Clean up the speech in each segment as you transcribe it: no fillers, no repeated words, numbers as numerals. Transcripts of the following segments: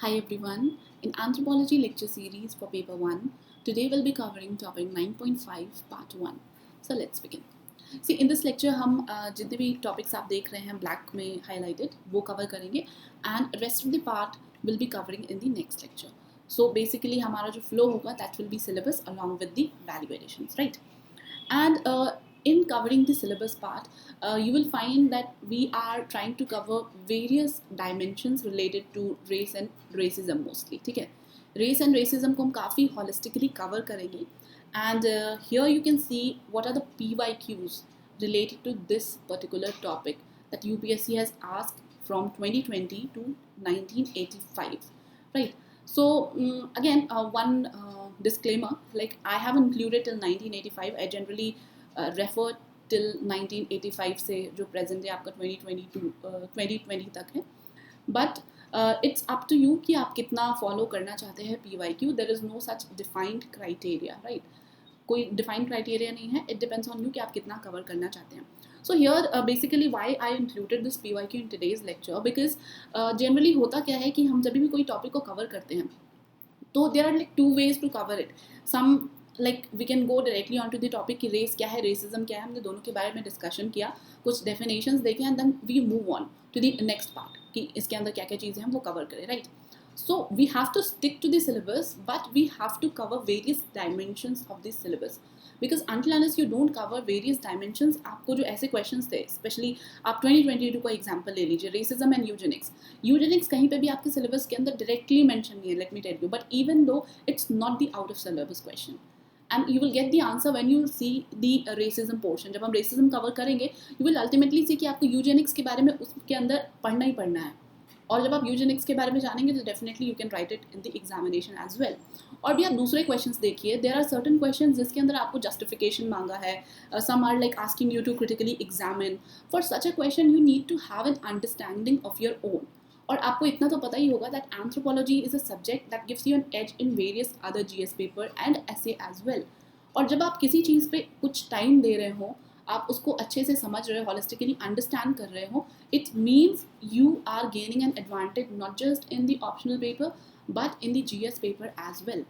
Hi everyone. In Anthropology lecture series for paper 1, today we'll be covering topic 9.5 part 1. So let's begin. See, in this lecture हम जितने भी topics आप देख रहे हैं black में highlighted वो cover करेंगे and rest of the part will be covering in the next lecture. So basically हमारा जो flow होगा that will be syllabus along with the value additions, right? And in covering the syllabus part, you will find that we are trying to cover various dimensions related to race and racism mostly. ठीक है, race and racism को हम काफ़ी holistically cover करेंगे. And here you can see what are the PYQs related to this particular topic that UPSC has asked from 2020 to 1985, right? So again, one disclaimer, like I have included till 1985. I generally refer till 1985 से जो present है आपका 2020 तक है. But it's up to you कि आप कितना follow करना चाहते हैं PYQ. There is no such defined criteria, right? कोई defined criteria नहीं है. It depends on you कि आप कितना cover करना चाहते हैं. So here basically why I included this PYQ in today's lecture, because generally होता क्या है कि हम जब भी कोई topic को cover करते हैं तो there are like two ways to cover it. Some like we can go directly onto the topic कि race क्या है, racism क्या है, हमने दोनों के बारे में discussion किया, कुछ definitions देखे and then we move on to the next part कि इसके अंदर क्या क्या चीज़ें हम वो cover करें, right? So we have to stick to the syllabus, but we have to cover various dimensions of this syllabus. Because until unless you don't cover various dimensions, आपको जो ऐसे questions थे, especially आप 2022 का example ले लीजिए, racism and eugenics कहीं पे भी आपके syllabus के अंदर directly mention नहीं है, let me tell you, but even though it's not the out of syllabus question, and you will get the answer when you see the racism portion. जब हम racism cover करेंगे, you will ultimately see कि आपको eugenics के बारे में उसके अंदर पढ़ना ही पढ़ना है, और जब आप यूजेनिक्स के बारे में जानेंगे तो definitely you can write it in the examination as well. और भी आप दूसरे क्वेश्चंस देखिए, देयर आर सर्टन क्वेश्चंस जिसके अंदर आपको जस्टिफिकेशन मांगा है. Some are like asking you to critically examine. For such a question you need to have an understanding of your own. और आपको इतना तो पता ही होगा that anthropology is a subject that gives you an edge in various other GS paper and essay as well. और जब आप किसी चीज़ पे कुछ टाइम दे रहे हो, आप उसको अच्छे से समझ रहे हो, हॉलिस्टिकली अंडरस्टैंड कर रहे हो, it means you are gaining an advantage not just in the optional paper but in the GS paper as well.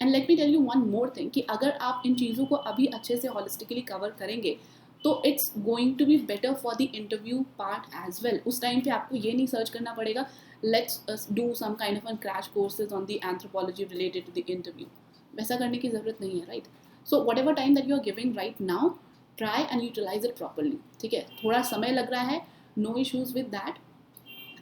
And let me tell you one more thing कि अगर आप इन चीज़ों को अभी अच्छे से हॉलिस्टिकली कवर करेंगे तो it's going to be better for the interview part as well. उस टाइम पे आपको ये नहीं सर्च करना पड़ेगा let's do some kind of an crash courses on the anthropology related to the interview. वैसा करने की ज़रूरत नहीं है, right? So whatever time that you are giving right now, try and utilize it properly. ठीक है, थोड़ा समय लग रहा है, no issues with that.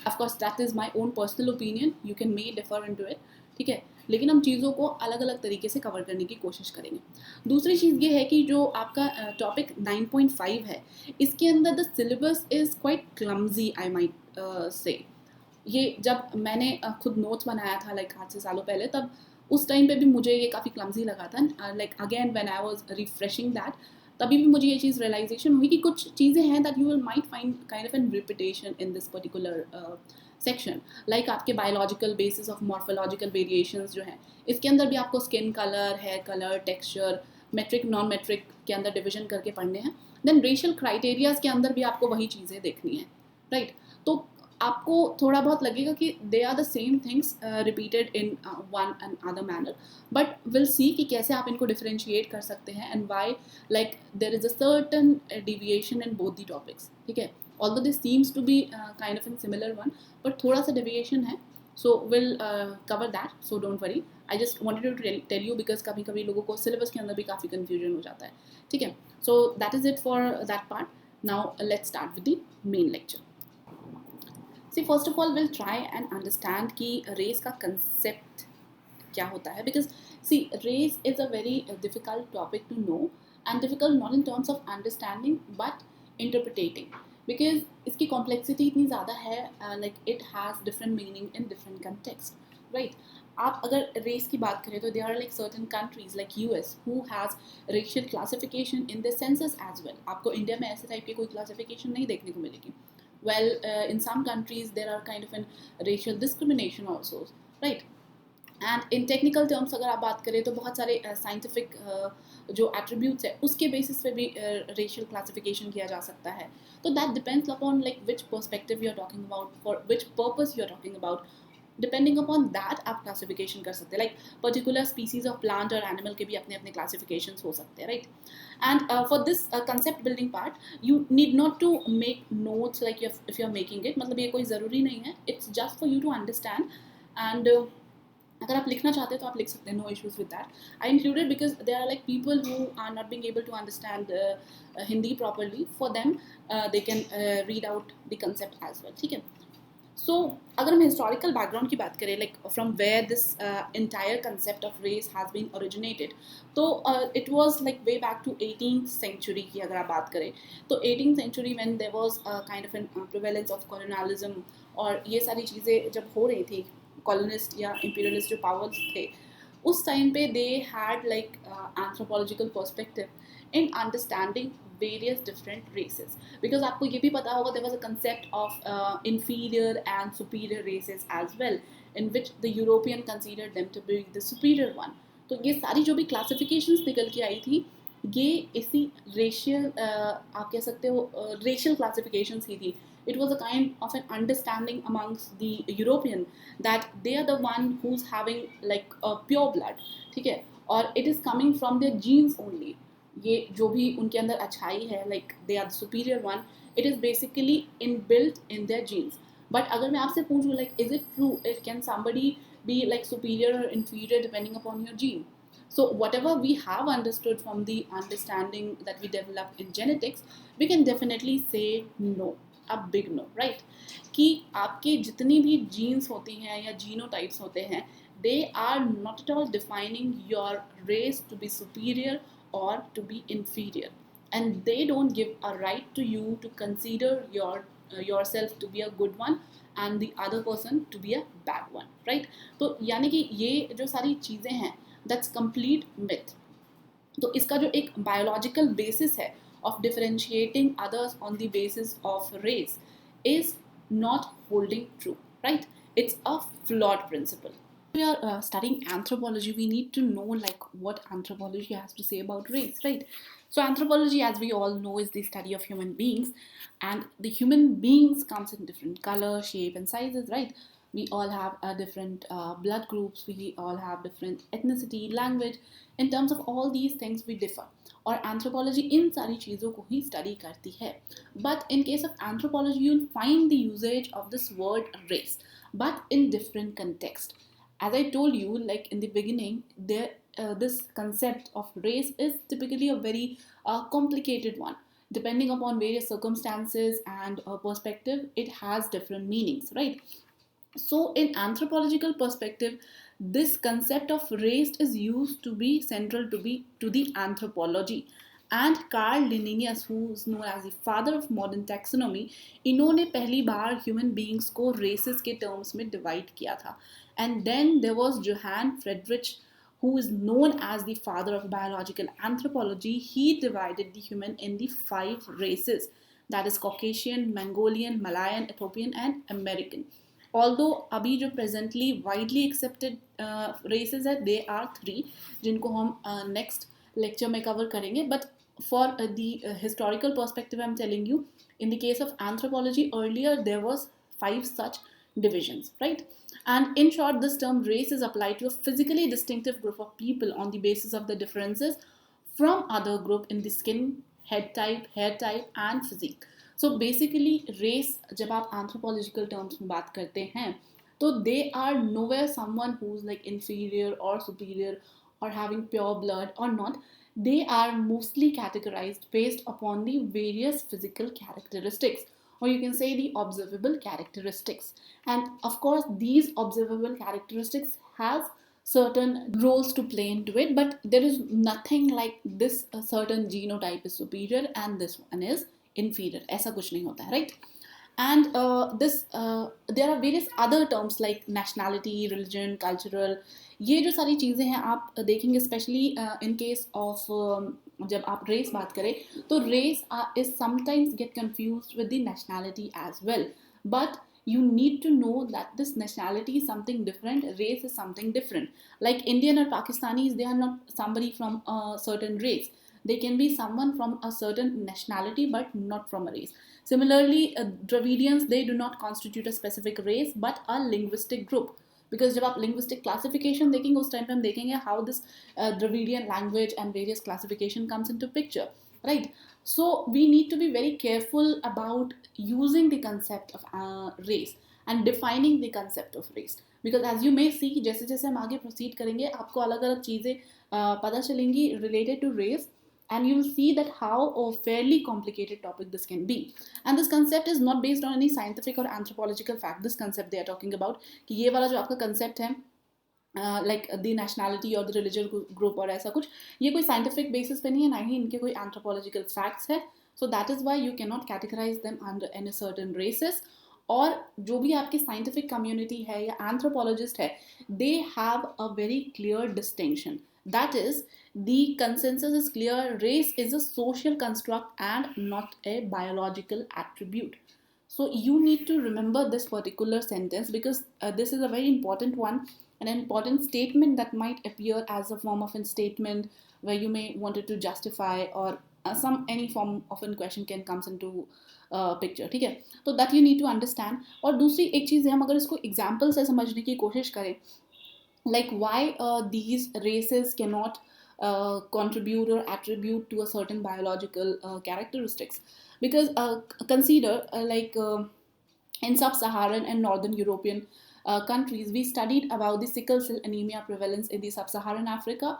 Of course that is my own personal opinion, you can may differ into it. ठीक है, लेकिन हम चीज़ों को अलग अलग तरीके से कवर करने की कोशिश करेंगे. दूसरी चीज़ ये है कि जो आपका टॉपिक 9.5 है, इसके अंदर the syllabus is quite clumsy I might say. ये जब मैंने खुद नोट्स बनाया था लाइक 8 से सालों पहले, तब उस टाइम पे भी मुझे ये काफ़ी क्लमजी लगा था. Like again when I was refreshing that, तभी भी मुझे ये चीज़ रियलाइजेशन हुई कि कुछ चीज़ें हैं that you will might find kind of an repetition in this particular section. Like आपके biological basis of morphological variations जो हैं, इसके अंदर भी आपको skin colour, hair colour, texture, metric non metric के अंदर डिविजन करके पढ़ने हैं. देन रेशियल क्राइटेरियाज के अंदर भी आपको वही चीज़ें देखनी है, राइट? तो आपको थोड़ा बहुत लगेगा कि they are the same things repeated in one and other manner, but will see कि कैसे आप इनको डिफरेंशिएट कर सकते हैं and why like there is a certain deviation in both the topics. ठीक है, although this seems to be kind of in similar one, but थोड़ा सा डेविएशन है. So will cover that, so don't worry. I just wanted to tell you because कभी कभी लोगों को syllabus के अंदर भी काफ़ी कन्फ्यूजन हो जाता है. ठीक है, so that is it for that part. Now let's start with the main lecture. See, first of all, we'll try and understand कि race का concept क्या होता है, because see, race is a very difficult topic to know, and difficult not in terms of understanding but interpreting, because इसकी complexity इतनी ज़्यादा है, like it has different meaning in different context, right? आप अगर race की बात करें तो there are like certain countries like US who has racial classification in their census as well. आपको इंडिया में ऐसे टाइप की कोई classification नहीं देखने को मिलेगी. Well, in some countries there are kind of an racial discrimination also, right? And in technical terms अगर आप बात करें तो बहुत सारे scientific जो attributes है उसके basis पे भी racial classification किया जा सकता है. तो that depends upon like which perspective you are talking about, for which purpose you are talking about. Depending upon that आप क्लासिफिकेशन कर सकते हैं. Like particular species of plant और एनिमल के भी अपने अपने क्लासिफिकेशन हो सकते हैं, right. And for this concept building part you need not to make notes like if you are making it. मतलब ये कोई ज़रूरी नहीं है, it's just for you to understand. And अगर आप लिखना चाहते हैं तो आप लिख सकते हैं, no issues with that. I included because they are like people who are not being able to understand Hindi properly. For them they can read out the concept as well, ठीक है. सो अगर हम हिस्टोरिकल बैकग्राउंड की बात करें, like from where this entire concept of race has been originated, तो it was like way back to 18th century की अगर आप बात करें तो 18th century when there was kind of an prevalence of colonialism. और ये सारी चीज़ें जब हो रही थी, कॉलोनिस्ट या इंपीरियलिस्ट जो पावर्स थे उस टाइम पे, they had like anthropological perspective in understanding various different races. Because आपको ये भी पता होगा there was a concept of inferior and superior races as well, in which the European considered them to be the superior one. तो ये सारी जो भी classifications निकल के आई थी ये इसी racial आप कह सकते हो racial classifications ही थी. It was a kind of an understanding amongst the European that they are the one who's having like a pure blood, ठीक है, और it is coming from their genes only. ये जो भी उनके अंदर अच्छाई है, like they are the superior one, it is basically inbuilt in their genes. But अगर मैं आपसे पूछूँ like is it true, it can somebody be like superior और inferior depending upon your gene? So whatever we have understood from the understanding that we developed in genetics, we can definitely say no, a big no, right? कि आपके जितनी भी jeans होती हैं या genotypes होते हैं, they are not at all defining your race to be superior or to be inferior, and they don't give a right to you to consider yourself to be a good one and the other person to be a bad one, right? तो यानी कि ये जो सारी चीज़ें हैं that's complete myth. तो इसका जो एक biological basis है of differentiating others on the basis of race is not holding true, right? It's a flawed principle. We are studying anthropology, we need to know like what anthropology has to say about race, right? So anthropology, as we all know, is the study of human beings, and the human beings comes in different color, shape and sizes, right? We all have different blood groups, we all have different ethnicity, language. In terms of all these things we differ, और anthropology इन सारी चीज़ों को ही study करती है. But in case of anthropology you will find the usages of this word race, but in different context. As I told you, like in the beginning, this concept of race is typically a very complicated one. Depending upon various circumstances and perspective, it has different meanings, right? So in anthropological perspective, this concept of race is used to be central to the anthropology. And Carl Linnaeus, who is known as the father of modern taxonomy, इन्होंने पहली बार human beings को races के terms में divide किया था. And then there was Johann Friedrich, who is known as the father of biological anthropology. He divided the human in the 5 races, that is Caucasian, Mongolian, Malayan, Ethiopian and American. Although अभी जो presently widely accepted races है, they are 3 जिनको हम next lecture में cover करेंगे. But for the historical perspective, I'm telling you, in the case of anthropology, earlier there was 5 such divisions, right? And in short, this term race is applied to a physically distinctive group of people on the basis of the differences from other group in the skin, head type, hair type and physique. So basically race जब आप anthropological terms में बात करते हैं तो they are nowhere someone who's like inferior or superior or having pure blood or not. They are mostly categorized based upon the various physical characteristics, or you can say the observable characteristics. And of course these observable characteristics has certain roles to play into it, but there is nothing like this certain genotype is superior and this one is inferior. ऐसा कुछ नहीं होता है, right? And there are various other terms like nationality, religion, cultural. ये जो सारी चीज़ें हैं आप देखेंगे स्पेशली इन केस ऑफ जब आप रेस बात करें तो race is sometimes get confused with the nationality as well. But you need to know that this nationality is something different, race is something different. Like Indian or Pakistanis, they are not somebody from a certain race. They can be someone from a certain nationality but not from a race. Similarly, Dravidians, they do not constitute a specific race but a linguistic group. Because जब आप linguistic classification देखेंगे उस time पे हम देखेंगे how this Dravidian language and various classification comes into picture, right. So we need to be very careful about using the concept of race and defining the concept of race, because as you may see जैसे जैसे हम आगे proceed करेंगे आपको अलग अलग चीज़ें पता चलेंगी related to race, and you will see that how a fairly complicated topic this can be. And this concept is not based on any scientific or anthropological fact. This concept they are talking about कि ये वाला जो आपका concept है like the nationality और the religious group और ऐसा कुछ, ये कोई साइंटिफिक बेसिस पे नहीं है, ना ही इनके कोई एंथ्रोपोलॉजिकल फैक्ट्स है. So that is why you can not categorize them under any certain races. और जो भी आपकी साइंटिफिक कम्युनिटी है या एंथ्रोपोलॉजिस्ट है, they have a very clear distinction. That is the consensus is clear: race is a social construct and not a biological attribute. So you need to remember this particular sentence, because this is a very important one, an important statement that might appear as a form of a statement where you may wanted to justify, or some any form of a question can comes into picture, ठीक है. तो that you need to understand. और दूसरी एक चीज़ है, हम अगर इसको एग्जाम्पल से समझने की कोशिश करें, like why these races cannot contribute or attribute to a certain biological characteristics, because consider in sub-Saharan and northern European countries, we studied about the sickle cell anemia prevalence in the sub-Saharan Africa,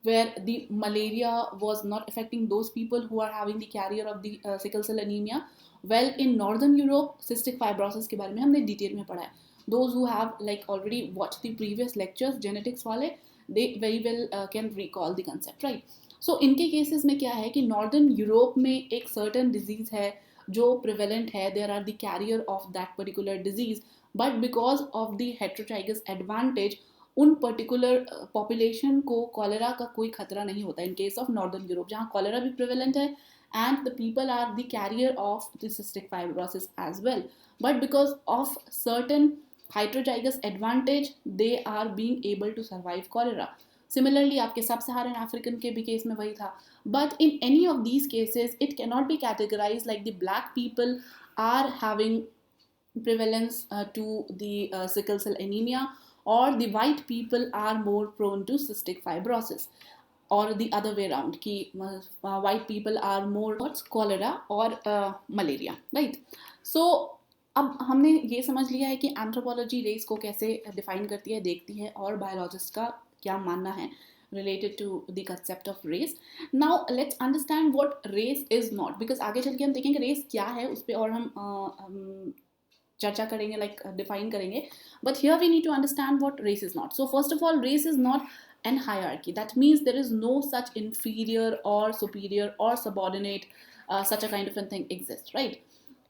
where the malaria was not affecting those people who are having the carrier of the sickle cell anemia. Well, in northern Europe, cystic fibrosis के बारे में हमने detail में पढ़ा है. Those who have like already watched the previous lectures, genetics वाले, they very well can recall the concept, right? So इनके cases में क्या है कि northern Europe में एक certain disease है जो prevalent है, there are the carrier of that particular disease, but because of the heterozygous advantage, उन पर्टिकुलर पॉपुलेशन को कॉलेरा का कोई खतरा नहीं होता इन केस ऑफ नॉर्दर्न यूरोप, जहाँ कॉलेरा भी प्रिवेलेंट है and the people are the carrier of the cystic fibrosis as well, but because of certain heterozygous advantage they are being able to survive cholera. Similarly आपके सब सहारन African के भी case में वही था, but in any of these cases it cannot be categorized like the black people are having prevalence to the sickle cell anemia, or the white people are more prone to cystic fibrosis, or the other way around कि white people are more towards cholera or malaria, right? So अब हमने ये समझ लिया है कि anthropology race को कैसे डिफाइन करती है, देखती है, और बायोलॉजिस्ट का क्या मानना है related to the concept of race. Now let's understand what race is not, because आगे चल के हम देखेंगे रेस क्या है, उस पर और हम चर्चा करेंगे, लाइक डिफाइन करेंगे. But here we need to understand what race is not. So first of all, race is not an hierarchy. That means there is no such inferior or superior or subordinate such a kind of a thing exists, right?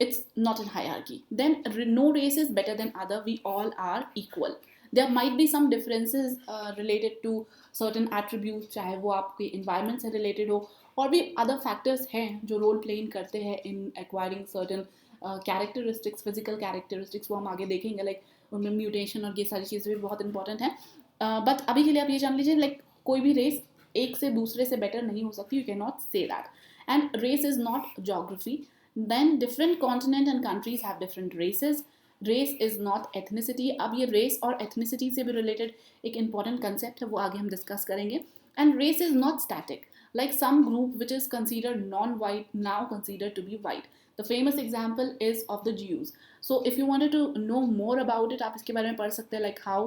It's not a hierarchy. Then no race is better than other. We all are equal. There might be some differences related to certain attributes, चाहे वो आपके environment से related हो, और भी other factors हैं जो role play करते हैं in acquiring certain characteristics, physical characteristics, वो हम आगे देखेंगे, लाइक उनमें म्यूटेशन और ये सारी चीज़ें भी बहुत इंपॉर्टेंट हैं. बट अभी के लिए आप ये जान लीजिए, लाइक कोई भी रेस एक से दूसरे से बेटर नहीं हो सकती. You can not say that. And race is not geography. Then different continent and countries have different races. Race is not ethnicity. अब ये रेस और एथनिसिटी से भी रिलेटेड एक इंपॉर्टेंट कंसेप्ट है, वो आगे हम डिस्कस करेंगे. And race is not static, like some group which is considered non-white now considered to be white. The famous example is of the Jews. So if you wanted to know more about it, आप इसके बारे में पढ़ सकते हैं, like how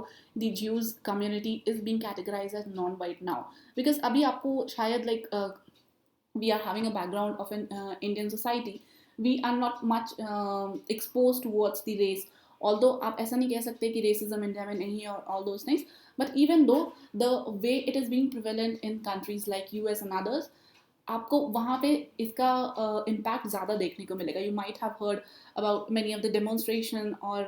the Jews community is being categorized as non-white now. Because अभी आपको शायद like we are having a background of an Indian society. We are not much exposed towards the race. Although आप ऐसा नहीं कह सकते कि racism India में नहीं है और all those things. But even though the way it is being prevalent in countries like US and others, आपको वहाँ पे इसका impact ज़्यादा देखने को मिलेगा. You might have heard about many of the demonstration or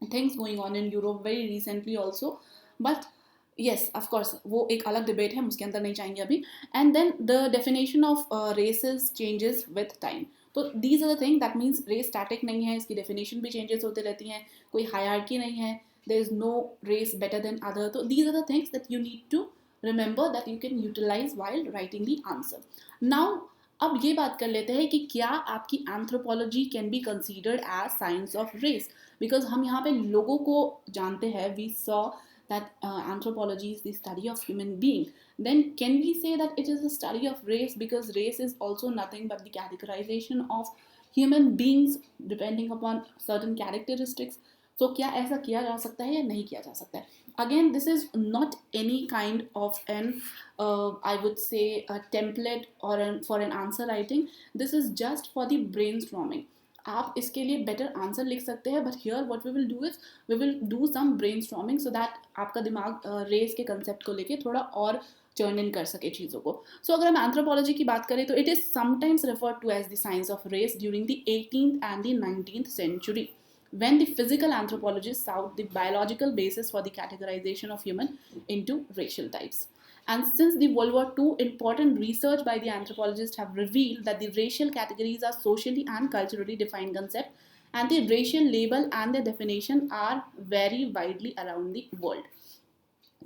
things going on in Europe very recently also. But yes, of course, वो एक अलग debate है, हम उसके अंदर नहीं जाएंगे अभी. And then the definition of races changes with time. तो these are the things that means race static नहीं है, इसकी definition भी changes होते रहती हैं, कोई hierarchy नहीं है, there is no race better than other. So these are the things that you need to remember that you can utilize while writing the answer. Now अब ये बात कर लेते हैं कि क्या आपकी anthropology can be considered as science of race, because हम यहाँ पे लोगों को जानते हैं, we saw that anthropology is the study of human being. Then can we say that it is a study of race, because race is also nothing but the categorization of human beings depending upon certain characteristics? So क्या ऐसा किया जा सकता है या नहीं किया जा सकता है? Again, this is not any kind of an I would say a template or for an answer writing. This is just for the brainstorming. आप इसके लिए बेटर आंसर लिख सकते हैं, but here what we will do is we will do some brainstorming so that आपका दिमाग race के concept को लेके थोड़ा और चर्न इन कर सके चीज़ों को. सो अगर हम एंथ्रोपोलॉजी की बात करें तो it is sometimes referred to as the science of race during the 18th and the 19th century, when the physical anthropologists sought the biological basis for the categorization of human into racial types. And since the World War II, important research by the anthropologists have revealed that the racial categories are socially and culturally defined concepts, and the racial label and their definition are very widely around the world.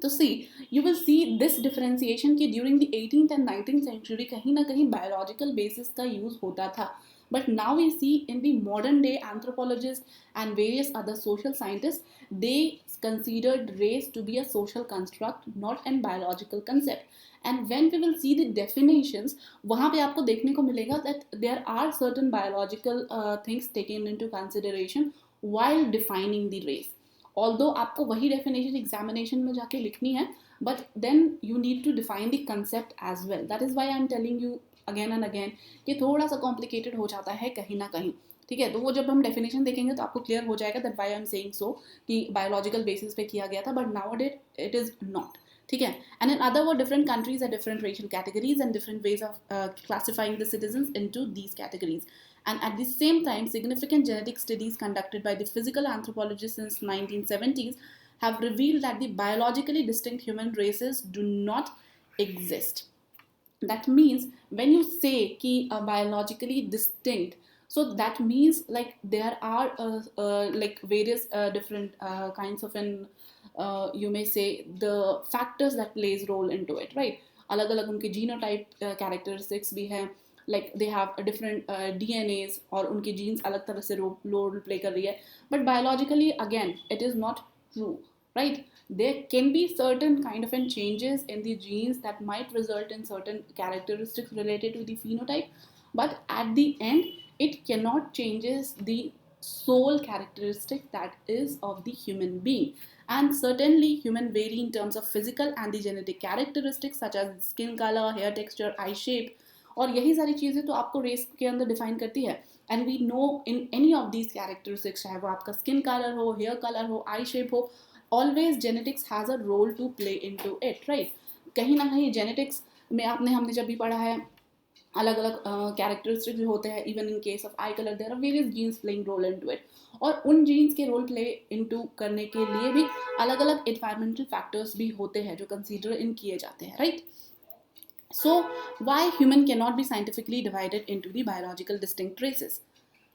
तो see you will see this differentiation कि during the 18th and 19th century कहीं ना कहीं biological basis का use होता था, but now we see in the modern day anthropologists and various other social scientists, they considered race to be a social construct, not an biological concept. And when we will see the definitions, वहाँ पे आपको देखने को मिलेगा that there are certain biological things taken into consideration while defining the race. Although आपको वही definition examination में जाके लिखनी है, but then you need to define the concept as well. That is why I am telling you again and again कि थोड़ा सा complicated हो जाता है कहीं ना कहीं. ठीक है, तो वो जब हम डेफिनेशन देखेंगे तो आपको क्लियर हो जाएगा that why I am saying so कि बायोलॉजिकल बेसिस पे किया गया था, but now it is not. ठीक है, and in other word different countries are different racial categories and different ways of classifying the citizens into these categories. And at the same time, significant genetic studies conducted by the physical anthropologists since 1970s have revealed that the biologically distinct human races do not exist. That means when you say ki biologically distinct, so that means like there are like various different kinds of an you may say the factors that plays role into it, right? अलग अलग उनके genotype characteristics भी हैं, like they have a different DNAs और उनके genes अलग तरह से role play कर रही है, but biologically again it is not true, right? There can be certain kind of changes in the genes that might result in certain characteristics related to the phenotype, but at the end it cannot changes the sole characteristic that is of the human being. And certainly human vary in terms of physical and the genetic characteristics such as skin color, hair texture, eye shape, और यही सारी चीज़ें तो आपको race के अंदर define करती है. And we know in any of these characteristics, चाहे वो आपका स्किन कलर हो, हेयर कलर हो, आई शेप हो, always genetics has a role to play into it, right? कहीं ना कहीं जेनेटिक्स में हमने जब भी पढ़ा है अलग अलग कैरेक्टरिस्टिक्स जो होते हैं, even in case of eye colour there are various genes playing role into it, और उन जीन्स के रोल प्ले इनटू करने के लिए भी अलग अलग एनवायरमेंटल फैक्टर्स भी होते हैं जो कंसीडर इन किए जाते हैं, right? So why human cannot be scientifically divided into the biological distinct races?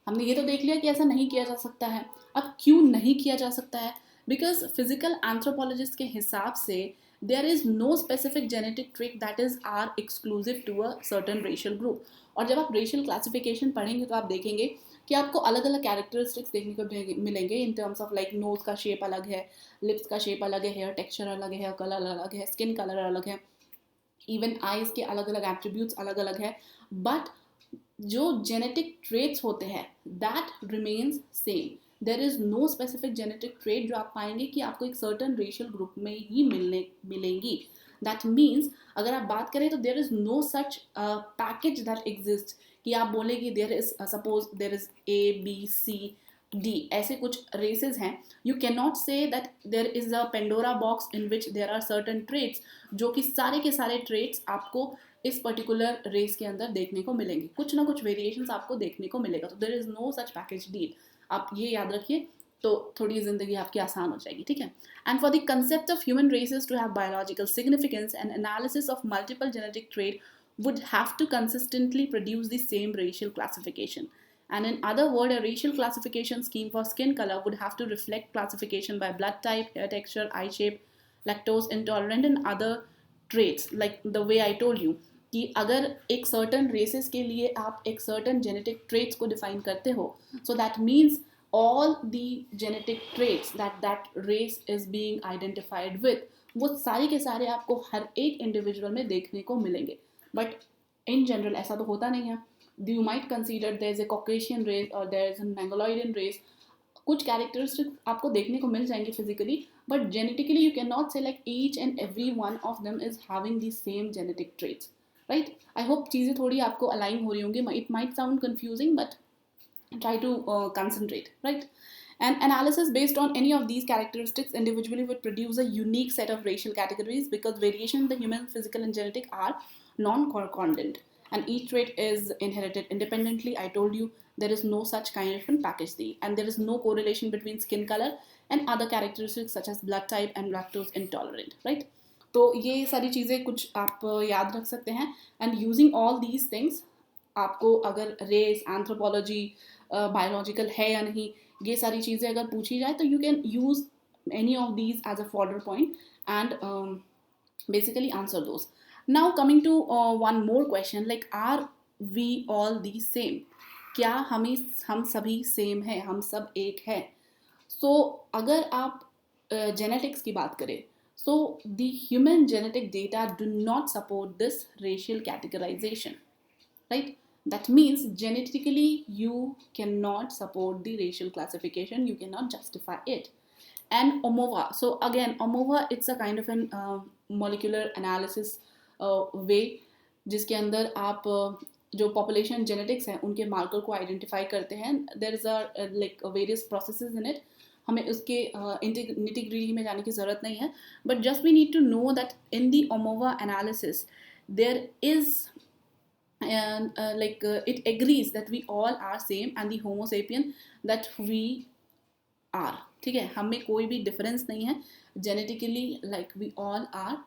हमने ये तो देख लिया कि ऐसा नहीं किया जा सकता है. अब क्यों नहीं किया जा सकता है? Because physical anthropologists के हिसाब से there is no specific genetic trait that is are exclusive to a certain racial group. और जब आप racial classification पढ़ेंगे तो आप देखेंगे कि आपको अलग अलग कैरेक्टरिस्टिक्स देखने को मिलेंगे in terms of like nose का शेप अलग है, लिप्स का शेप अलग है, हेयर टेक्सचर अलग है, हेयर कलर अलग है, स्किन कलर अलग है, इवन आइज के अलग अलग एट्रीब्यूट्स अलग अलग है, बट जो जेनेटिक ट्रेट्स होते हैं that remains same. There is no specific genetic trait जो आप पाएंगे कि आपको एक सर्टन रेशियल ग्रुप में ही मिलेंगी. दैट मीन्स अगर आप बात करें तो there is no such package that exist कि आप बोले कि there is suppose there is ABC D, ऐसे कुछ रेसेस हैं. You can not say that there is a Pandora box in which there are certain traits जो कि सारे के सारे ट्रेट्स आपको इस पर्टिकुलर रेस के अंदर देखने को मिलेंगे. कुछ ना कुछ वेरिएशंस आपको देखने को मिलेगा. तो there is no such package deal. आप ये याद रखिए तो थोड़ी ज़िंदगी आपकी आसान हो जाएगी. ठीक है. And for the concept of human races to have biological significance and analysis of multiple genetic trait would have to consistently produce the same racial classification. And in other words, a racial classification scheme for skin color would have to reflect classification by blood type, hair texture, eye shape, lactose intolerant, and other traits, like the way I told you. कि अगर एक certain races के लिए आप एक certain genetic traits को define करते हो, so that means all the genetic traits that race is being identified with, वो सारे के सारे आपको हर एक इंडिविजुअल में देखने को मिलेंगे. बट इन जनरल ऐसा तो होता नहीं है. You might consider there is a Caucasian race और there is a Mongoloidian race. कुछ कैरेक्टरिस्टिक्स आपको देखने को मिल जाएंगे physically, but genetically you can not say like each and every one of them is having the same genetic traits, right. I hope चीज़ें थोड़ी आपको अलाइन हो रही होंगी. It might sound confusing but try to concentrate, right? An analysis based on any of these characteristics individually would produce a unique set of racial categories, because variation in the human physical and genetic are non-concordant, and each trait is inherited independently. I told you there is no such kind of package D, and there is no correlation between skin color and other characteristics such as blood type and lactose intolerant, right? तो ये सारी चीज़ें कुछ आप याद रख सकते हैं. And using all these things आपको अगर रेस, एंथ्रोपोलॉजी, बायोलॉजिकल है या नहीं, ये सारी चीज़ें अगर पूछी जाए तो you can use any of these as a further point and basically answer those. Now coming to one more question, like are we all the same? क्या हम सभी सेम है, हम सब एक है? सो अगर आप जेनेटिक्स की बात करें, so the human genetic data do not support this racial categorization, right? That means genetically you cannot support the racial classification, you cannot justify it. And AMOVA, so again AMOVA, it's a kind of an molecular analysis way जिसके अंदर आप जो population genetics हैं उनके marker को identify करते हैं. there is a like various processes in it. हमें उसके निटी ग्रिटी में जाने की ज़रूरत नहीं है, but just we need to know that in the AMOVA analysis there is like it agrees that we all are same and the homo sapien that we are. ठीक है, हमें कोई भी डिफरेंस नहीं है genetically, like we all are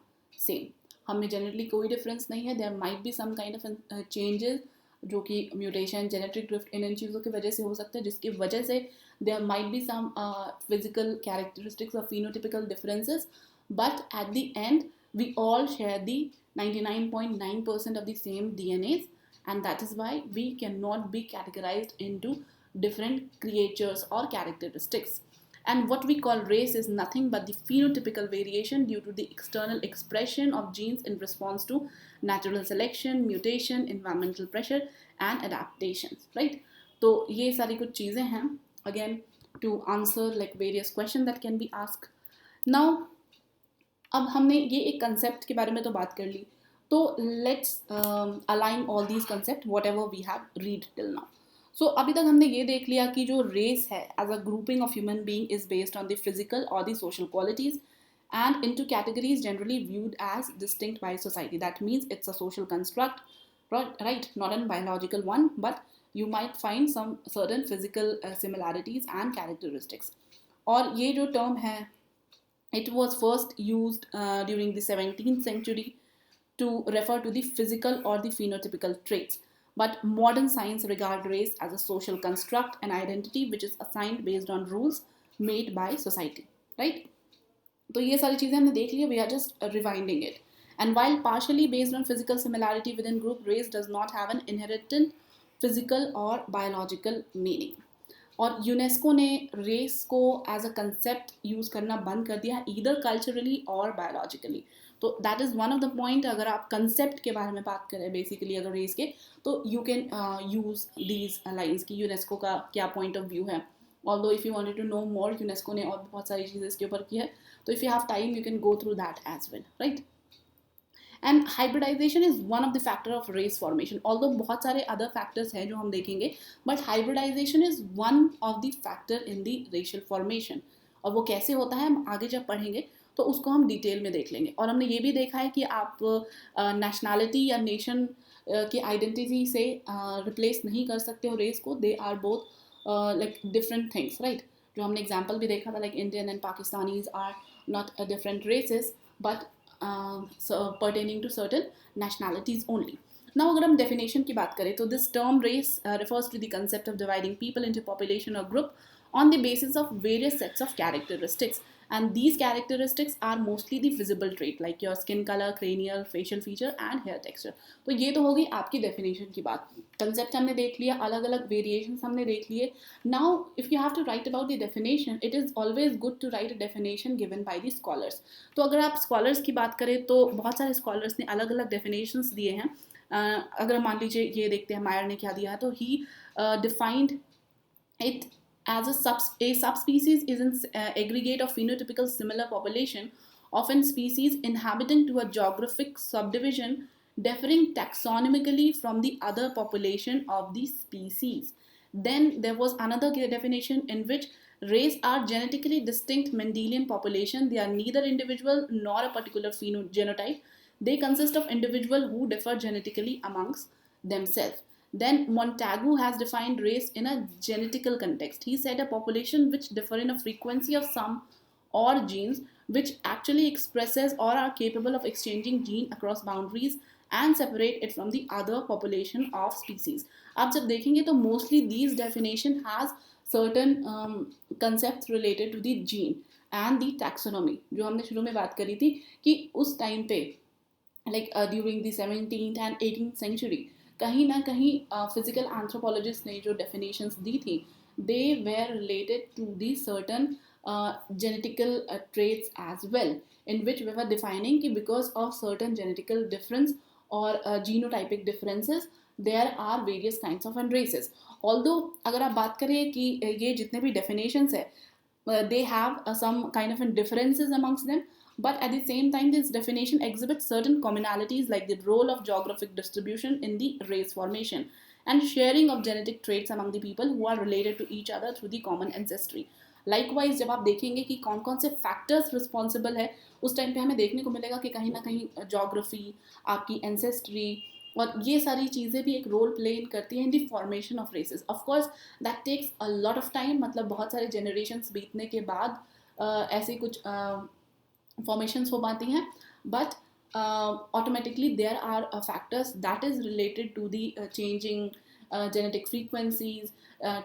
same. हमें genetically कोई difference नहीं है. There might be some kind of changes जो कि म्यूटेशन, जेनेटिक ड्रिफ्ट, इन चीज़ों की वजह से हो सकता है, जिसकी वजह से there might be some physical characteristics or phenotypical differences, but at the end we all share the 99.9% of the same DNAs, and that is why we cannot be categorized into different creatures or characteristics. And what we call race is nothing but the phenotypical variation due to the external expression of genes in response to natural selection, mutation, environmental pressure and adaptations, right? तो ये सारी कुछ चीज़ें हैं again to answer like various questions that can be asked. Now अब हमने ये एक concept के बारे में तो बात कर ली, तो let's align all these concepts whatever we have read till now. So अभी तक हमने ये देख लिया कि जो race है as a grouping of human being is based on the physical or the social qualities and into categories generally viewed as distinct by society. That means it's a social construct, right? Not a biological one, but you might find some certain physical similarities and characteristics. और ये जो term है, it was first used during the 17th century to refer to the physical or the phenotypical traits. But modern science regards race as a social construct and identity which is assigned based on rules made by society, right? तो ये सारी चीज़ें हमने देख ली, we are just rewinding it. And while partially based on physical similarity within group, race does not have an inherent physical और biological meaning. और UNESCO ने race को एज अ कंसेप्ट यूज़ करना बंद कर दिया, ईदर कल्चरली और biologically. तो that is one of the point. अगर आप कंसेप्ट के बारे में बात करें बेसिकली अगर रेस के, तो you can use these lines की यूनेस्को का क्या पॉइंट ऑफ व्यू है. Although if you wanted to know more, UNESCO ने और बहुत सारी चीज़ें इसके ऊपर की है, तो if you have time you can go through that as well, right. And hybridization is one of the factor of race formation. Although बहुत सारे अदर फैक्टर्स हैं जो हम देखेंगे, but hybridization is one of the factor in the racial formation. और वो कैसे होता है हम आगे जब पढ़ेंगे तो उसको हम डिटेल में देख लेंगे. और हमने ये भी देखा है कि आप नेशनैलिटी या नेशन की आइडेंटिटी से रिप्लेस नहीं कर सकते हो रेस को. They are both like different things, right. जो हमने एग्जाम्पल भी देखा था, like Indian and Pakistanis are not a different races but pertaining to certain nationalities only. Now अगर हम definition की बात करें तो this term race refers to the concept of dividing people into population or group on the basis of various sets of characteristics, and these characteristics are mostly the visible trait like your skin color, cranial, facial feature and hair texture. तो ये तो हो गई आपकी definition की बात. Concept हमने देख लिया, अलग अलग वेरिएशंस हमने देख लिए. Now if you have to write about the definition, it is always good to write a definition given by the scholars. तो अगर आप स्कॉलर्स की बात करें तो बहुत सारे स्कॉलर्स ने अलग अलग डेफिनेशंस दिए हैं. अगर मान लीजिए ये देखते हैं मायर ने क्या दिया है, तो ही defined it as a subspecies is an aggregate of phenotypical similar population, often species inhabiting to a geographic subdivision differing taxonomically from the other population of the species. Then there was another definition in which race are genetically distinct Mendelian population. They are neither individual nor a particular genotype. They consist of individuals who differ genetically amongst themselves. Then Montagu has defined race in a genetical context. He said a population which differ in a frequency of some or genes which actually expresses or are capable of exchanging gene across boundaries and separate it from the other population of species. आप जब देखेंगे तो mostly these definition has certain concepts related to the gene and the taxonomy, जो हमने शुरू में बात करी थी कि उस टाइम पे like during the 17th and 18th century कहीं ना कहीं फिजिकल एंथ्रोपोलॉजिस्ट ने जो डेफिनेशंस दी थी, they were related to the certain genetical traits as well, in which we were defining कि because of certain genetical difference or genotypic differences there are various kinds of races. Although अगर आप बात करें कि ये जितने भी definitions है, they have some kind of differences amongst them, but at the same time this definition exhibits certain commonalities like the role of geographic distribution in the race formation and sharing of genetic traits among the people who are related to each other through the common ancestry. Likewise जब आप देखेंगे कि कौन कौन से factors responsible है, उस time पे हमें देखने को मिलेगा कि कहीं ना कहीं जोग्राफी, आपकी एंसेस्ट्री और ये सारी चीज़ें भी एक रोल प्ले करती हैं in the formation of races. Of course that takes a lot of time, मतलब बहुत सारे जनरेशन्स बीतने के बाद ऐसे कुछ formations हो पाती हैं, but automatically there are factors that is related to the changing genetic frequencies,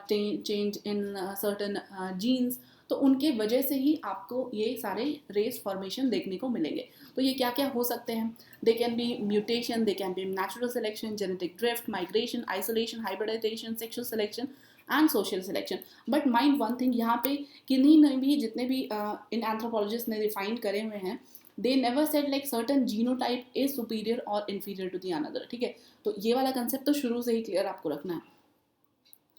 change in certain genes. तो उनके वजह से ही आपको ये सारे रेस फॉर्मेशन देखने को मिलेंगे. तो ये क्या क्या हो सकते हैं? They can be mutation, they can be natural selection, genetic drift, migration, isolation, hybridization, sexual selection and social selection. But mind one thing, यहाँ पे किन्हीं ने भी जितने भी इन एंथ्रोपोलॉजिस्ट ने डिफाइन करे हुए हैं, they never said like certain genotype is superior और इन्फीरियर टू दी अनदर. ठीक है, तो ये वाला कंसेप्ट तो शुरू से ही क्लियर आपको रखना है.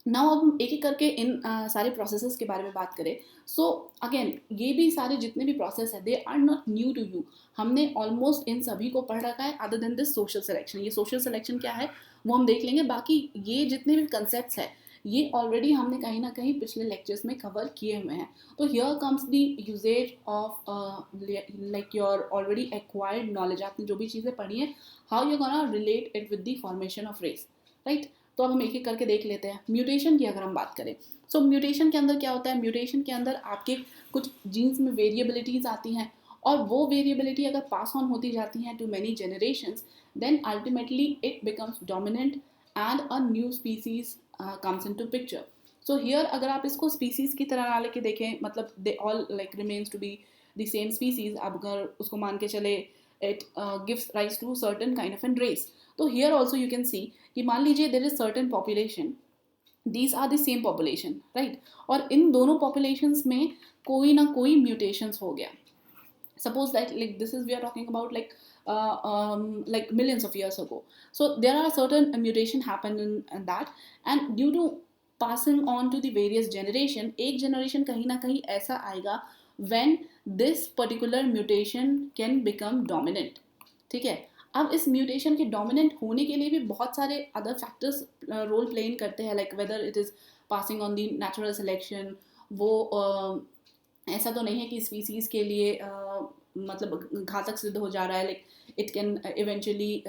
नाउ अब हम एक एक करके इन सारे प्रोसेसेस के बारे में बात करें. सो अगेन ये भी सारे जितने भी प्रोसेस है, they are not new to you. हमने ऑलमोस्ट इन सभी को पढ़ रखा है other than this social selection. ये सोशल सिलेक्शन क्या है वो हम देख लेंगे. बाकी ये जितने भी कंसेप्ट्स है ये ऑलरेडी हमने कहीं ना कहीं पिछले लेक्चर्स में कवर किए हुए हैं. तो here comes the usages of like your already acquired knowledge. आपने जो भी चीज़ें पढ़ी हैं, how you gonna relate it with the formation of race, right. तो अब हम एक एक करके देख लेते हैं. म्यूटेशन की अगर हम बात करें, सो म्यूटेशन के अंदर क्या होता है? म्यूटेशन के अंदर आपके कुछ जीन्स में वेरिएबिलिटीज आती हैं, और वो वेरिएबिलिटी अगर पास ऑन होती जाती हैं to many generations, then ultimately it becomes dominant and a new species comes into picture. So here अगर आप इसको स्पीसीज की तरह ना लेके देखें, मतलब they all like remains to be the same species. अब अगर उसको मान के चले, it gives rise to certain kind of an race. तो here also you can see कि मान लीजिए there is certain population, these are the same population, right. और इन दोनों पॉपुलेशंस में कोई ना कोई म्यूटेशंस हो गया. Suppose that like this is we are talking about like millions of years ago. So there are certain mutation happened in that, and due to passing on to the various generation, एक generation कहीं ना कहीं ऐसा आएगा when this particular mutation can become dominant. ठीक है, अब इस म्यूटेशन के डोमिनेंट होने के लिए भी बहुत सारे अदर फैक्टर्स रोल प्ले करते हैं, like whether it is passing on the natural selection. वो ऐसा तो नहीं है कि स्पीसीज़ के लिए मतलब घातक सिद्ध हो जा रहा है, like it can eventually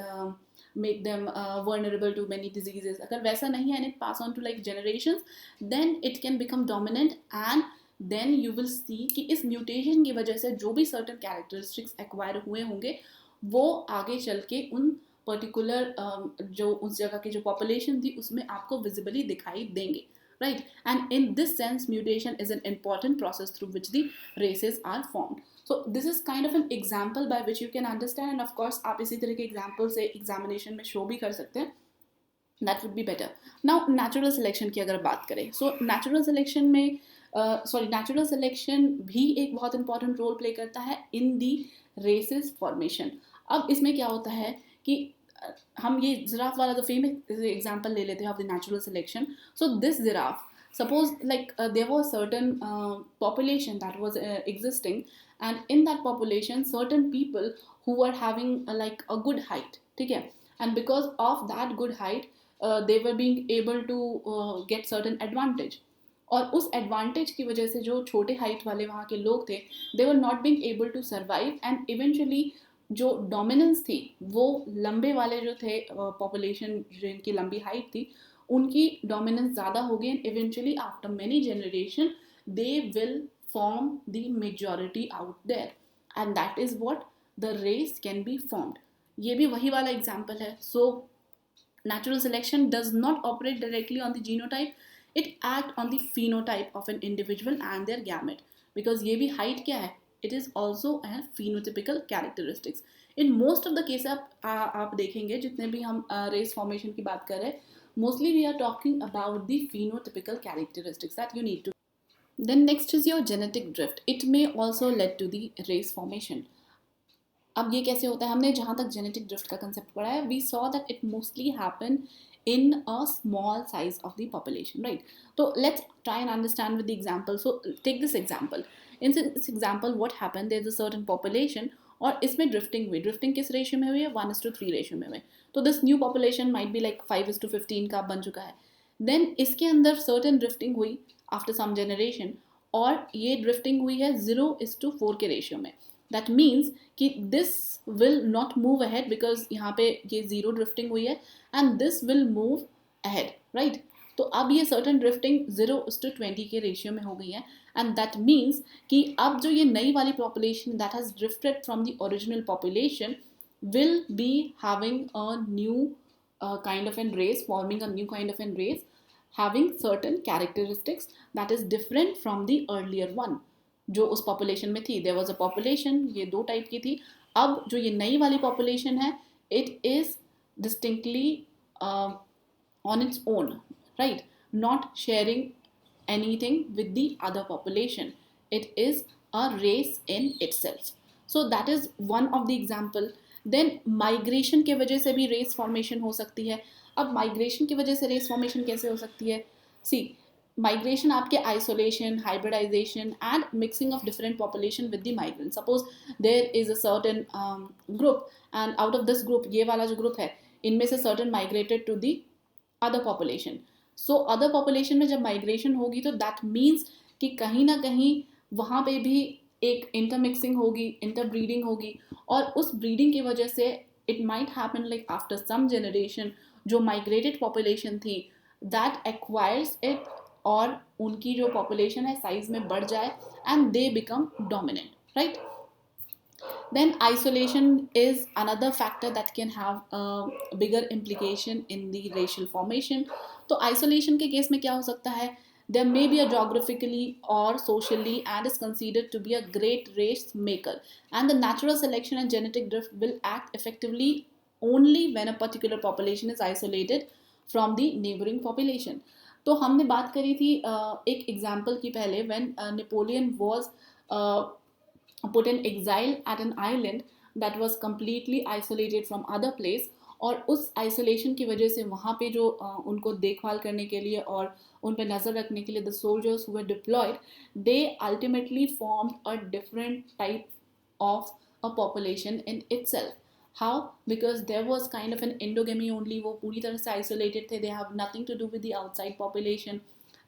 make them vulnerable to many diseases. अगर वैसा नहीं है and it pass on to like generations, then it can become dominant and then you will see कि इस म्यूटेशन की वजह से जो भी सर्टन कैरेक्टरिस्टिक्स एक्वायर हुए होंगे वो आगे चल के उन पर्टिकुलर जो उस जगह की जो पॉपुलेशन थी उसमें आपको विजिबली दिखाई देंगे. right? And in this sense, mutation is an important process through which the races are formed. So this is kind of an example by which you can understand, and of course आप इसी तरह के example से examination में show भी कर सकते हैं. That would be better. Now natural selection की अगर बात करें, so natural selection में natural selection भी एक बहुत important role play करता है in the races formation. अब इसमें क्या होता है कि हम ये जिराफ वाला तो फेमस एग्जांपल ले लेते हैं of the natural selection. So this giraffe, suppose like there was certain population that was existing, and in that population certain people who were having like a good height, ठीक है, and because of that good height they were being able to get certain advantage. और उस advantage की वजह से जो छोटे height वाले वहाँ के लोग थे, they were not being able to survive, and eventually जो डोमिनेंस थी वो लंबे वाले जो थे पॉपुलेशन जिनकी लंबी हाइट थी उनकी डोमिनेंस ज़्यादा हो गई, and eventually after many generation they will form the majority out there, and that is what the race can be formed. ये भी वही वाला example है. So natural selection does not operate directly on the genotype, it act on the phenotype of an individual and their gamete, because ये भी height क्या है, it is also a phenotypical characteristics. In most of the case आप देखेंगे जितने भी हम race formation की बात कर रहे हैं, mostly we are talking about the phenotypical characteristics that you need to. Then next is your genetic drift. It may also lead to the race formation. अब ये कैसे होता है, हमने जहाँ तक जेनेटिक ड्रिफ्ट का कंसेप्ट पढ़ा है, we saw that it mostly happen in a small size of the population, right? So let's try and understand with the example. So take this example. In this example, what happened? There's a certain population और इसमें drifting हुई. Drifting किस ratio में हुई है? 1:3 ratio में हुई. तो this new population might be like 5:15 का बन चुका है. देन इसके अंदर सर्टेन ड्रिफ्टिंग हुई आफ्टर सम जनरेशन, और ये ड्रिफ्टिंग हुई है 0:4 के रेशियो में. दैट मीन्स कि this will not move ahead because यहाँ पे ये जीरो ड्रिफ्टिंग हुई है, and this will move ahead, right? तो अब ये सर्टन ड्रिफ्टिंग 0:20 के रेशियो में हो गई है, एंड दैट मीन्स कि अब जो ये नई वाली population that has drifted from the original population will be having a new kind of an race, forming a new kind of an race, having certain characteristics that is different from the earlier one जो उस population में थी. There was a population, ये दो type की थी. अब जो ये नई वाली population है, it is distinctly on its own, right? Not sharing anything with the other population. It is a race in itself. So that is one of the example. Then migration के वजह से भी रेस फॉर्मेशन हो सकती है. अब migration की वजह से रेस फॉर्मेशन कैसे हो सकती है? सी, माइग्रेशन आपके isolation, hybridization and mixing of different population with the migrant. Suppose there is a certain group, and out of this group, ये वाला जो ग्रुप है, इनमें से certain migrated to the other population. So other population में जब migration होगी तो दैट मीन्स कि कहीं ना कहीं वहाँ पे भी एक इंटरमिक्सिंग होगी, इंटरब्रीडिंग होगी, और उस ब्रीडिंग की वजह से it might happen like after some generation जो माइग्रेटेड पॉपुलेशन थी दैट एक्वायर्स इट, और उनकी जो पॉपुलेशन है साइज में बढ़ जाए and they become dominant, right? Then isolation is another factor that can have a bigger implication in the racial formation. तो isolation के केस में क्या हो सकता है? There may be a geographically or socially and is considered to be a great race maker, and the natural selection and genetic drift will act effectively only when a particular population is isolated from the neighboring population. तो हमने बात करी थी एक example की पहले when Napoleon was put in exile at an island that was completely isolated from other place, और उस आइसोलेशन की वजह से वहाँ पे जो उनको देखभाल करने के लिए और उन पे नज़र रखने के लिए the soldiers who were deployed, they ultimately formed a different type of a population in itself. How? Because there was kind of an endogamy only. वो पूरी तरह से आइसोलेटेड थे, they have nothing to do with the outside population,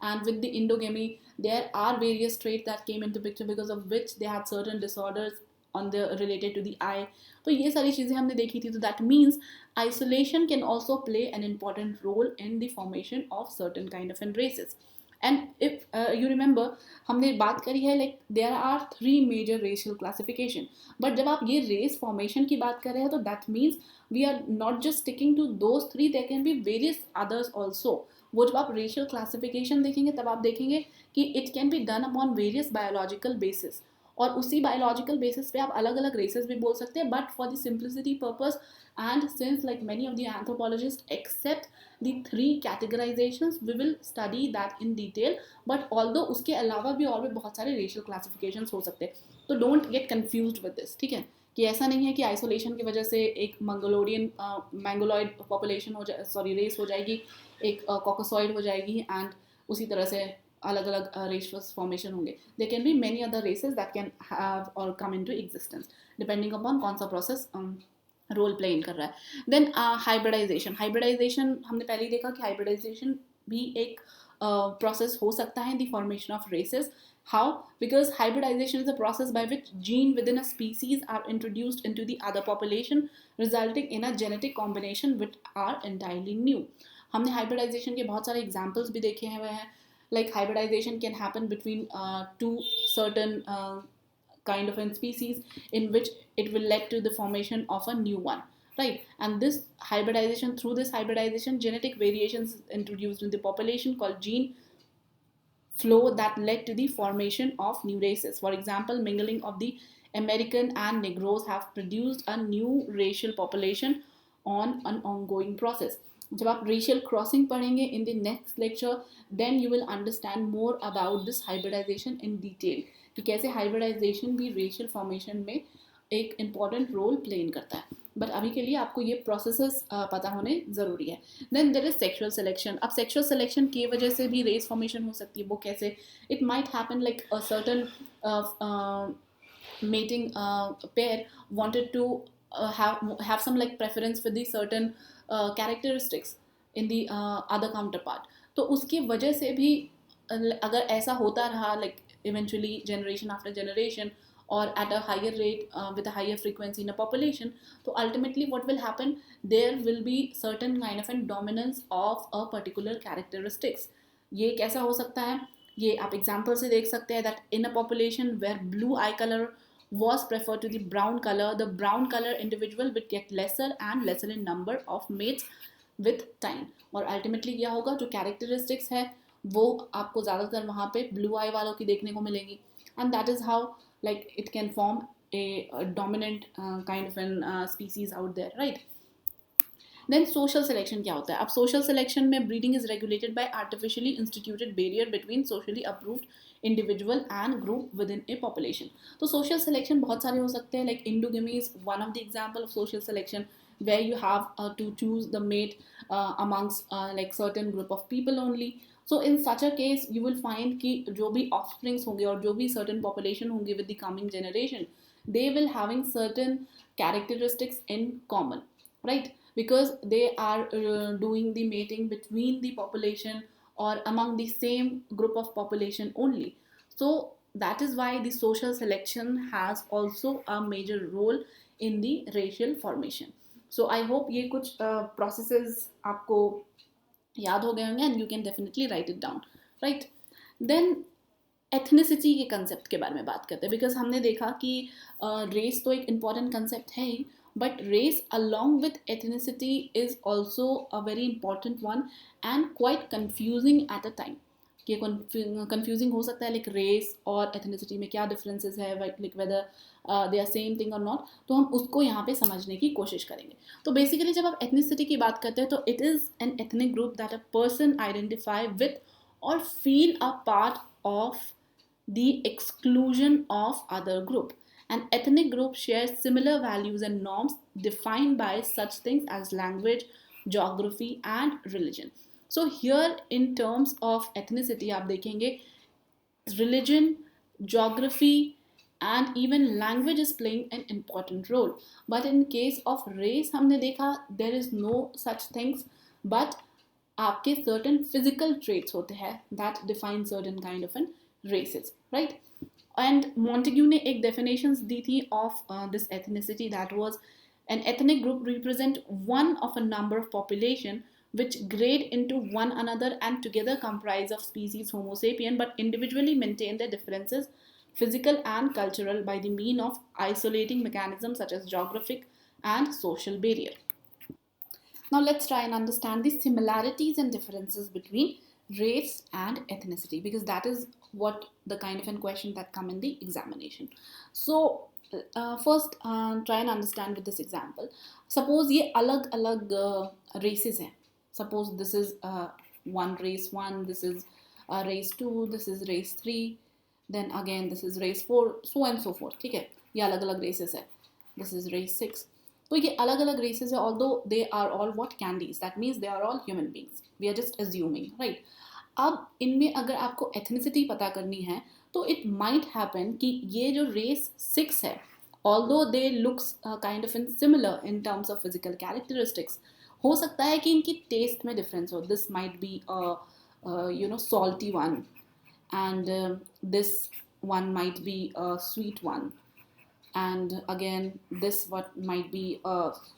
and with the endogamy there are various traits that came into picture because of which they had certain disorders on the related to the eye. तो ये सारी चीज़ें हमने देखी थी. तो that means isolation can also play an important role in the formation of certain kind of races. And if you remember हमने बात करी है like there are 3 major racial classification, but जब आप ये रेस फॉर्मेशन की बात कर रहे हैं तो that means we are not just sticking to those 3, there can be various others also. वो जब आप रेशियल क्लासिफिकेशन देखेंगे तब आप देखेंगे कि it can be done upon various biological basis, और उसी बायोलॉजिकल बेसिस पे आप अलग अलग रेसेस भी बोल सकते हैं. But for the simplicity purpose and since like many of the anthropologist accept the 3 categorizations, we will study that in detail. But although उसके अलावा भी और भी बहुत सारे racial classifications हो सकते हैं, तो don't get confused with this. ठीक है कि ऐसा नहीं है कि आइसोलेशन की वजह से एक मंगोलोडियन मैंगोलॉइड पॉपुलेशन हो जाए, सॉरी रेस हो जाएगी, एक कॉकोसॉइड हो जाएगी, एंड उसी तरह से अलग अलग रेशियस फॉर्मेशन होंगे. There can be many other races that can have और come into existence depending upon कौन सा प्रोसेस रोल प्ले इन कर रहा है. देन हाइब्रिडाइजेशन हमने पहले ही देखा कि हाइब्रिडाइजेशन भी एक प्रोसेस हो सकता है in the formation of races. How? Because hybridization is a process by which gene within a species are introduced into the other population, resulting in a genetic combination which are entirely new. हमने hybridization के बहुत सारे examples भी देखे हुए हैं. Like hybridization can happen between two certain kind of a species, in which it will lead to the formation of a new one, right? And this hybridization, through this hybridization, genetic variations introduced in the population called gene flow that led to the formation of new races. For example, mingling of the American and Negroes have produced a new racial population on an ongoing process. जब आप racial crossing पढ़ेंगे in the next lecture, then you will understand more about this hybridization in detail, कि कैसे hybridisation भी racial formation में एक important role play in करता है. बट अभी के लिए आपको ये प्रोसेसेस पता होने ज़रूरी है. Then there is sexual selection. अब सेक्सुअल सिलेक्शन की वजह से भी रेस फॉर्मेशन हो सकती है. वो कैसे? It might happen like a certain mating pair wanted to have some like preference for the certain characteristics in the other counterpart. तो उसकी वजह से भी अगर ऐसा होता रहा like eventually generation after generation or at a higher rate with a higher frequency in a population, so ultimately what will happen, there will be certain kind of a dominance of a particular characteristics. ये कैसा हो सकता है? ये आप example से देख सकते हैं that in a population where blue eye color was preferred to the brown color, the brown color individual will get lesser and lesser in number of mates with time. और ultimately क्या होगा, जो characteristics है वो आपको ज़्यादातर वहाँ पे blue eye वालों की देखने को मिलेंगी, and that is how like it can form a dominant kind of an species out there, right? Then social selection क्या होता है? अब social selection में breeding is regulated by artificially instituted barrier between socially approved individual and group within a population. तो social selection बहुत सारे हो सकते हैं, like endogamy is one of the example of social selection, where you have to choose the mate amongst like certain group of people only. So in such a case you will find कि जो भी offsprings होंगे और जो भी certain population होंगे with the coming generation, they will having certain characteristics in common, right? Because they are doing the mating between the population or among the same group of population only. So that is why the social selection has also a major role in the racial formation. So I hope ये कुछ processes आपको याद हो गए होंगे and you can definitely write it down, right? Then ethnicity के concept के बारे में बात करते हैं, बिकॉज हमने देखा कि रेस तो एक इम्पॉर्टेंट कंसेप्ट है ही, but race along with ethnicity is also a very important one and quite confusing at a time. कि कन्फ्यूजिंग हो सकता है लाइक रेस और एथनिसिटी में क्या डिफरेंसेस है, like whether they are same thing और नॉट. तो हम उसको यहाँ पे समझने की कोशिश करेंगे. तो बेसिकली जब आप एथनिसिटी की बात करते हैं तो it is an ethnic group that a person identify with और feel a part of the exclusion of other group. An ethnic group shares similar values and norms defined by such things as language, geography and religion. So here in terms of ethnicity आप देखेंगे religion, geography and even language is playing an important role. But in case of race हमने देखा there is no such things, but आपके certain physical traits होते हैं that define certain kind of an races, right? And Montague ने एक definitions दी थी of this ethnicity, that was an ethnic group represent one of a number of population which grade into one another and together comprise of species Homo sapien, but individually maintain their differences, physical and cultural, by the mean of isolating mechanisms such as geographic and social barrier. Now let's try and understand the similarities and differences between race and ethnicity, because that is what the kind of a question that come in the examination. So first try and understand with this example. Suppose ये अलग अलग races हैं. Suppose this is one race 1, this is race 2, this is race 3, then again this is race 4, so and so forth. ठीक है, ये अलग अलग races है. This is race 6. तो ये अलग अलग रेसेस है, although they are all what candies, that means they are all human beings, we are just assuming, right. अब इनमें अगर आपको एथनिसिटी पता करनी है तो इट माइट हैपन कि ये जो रेस 6 है, although they looks kind of in similar in terms of physical characteristics, हो सकता है कि इनकी टेस्ट में डिफरेंस हो. This might be you know salty one and this one might be a sweet one, and again this what might be a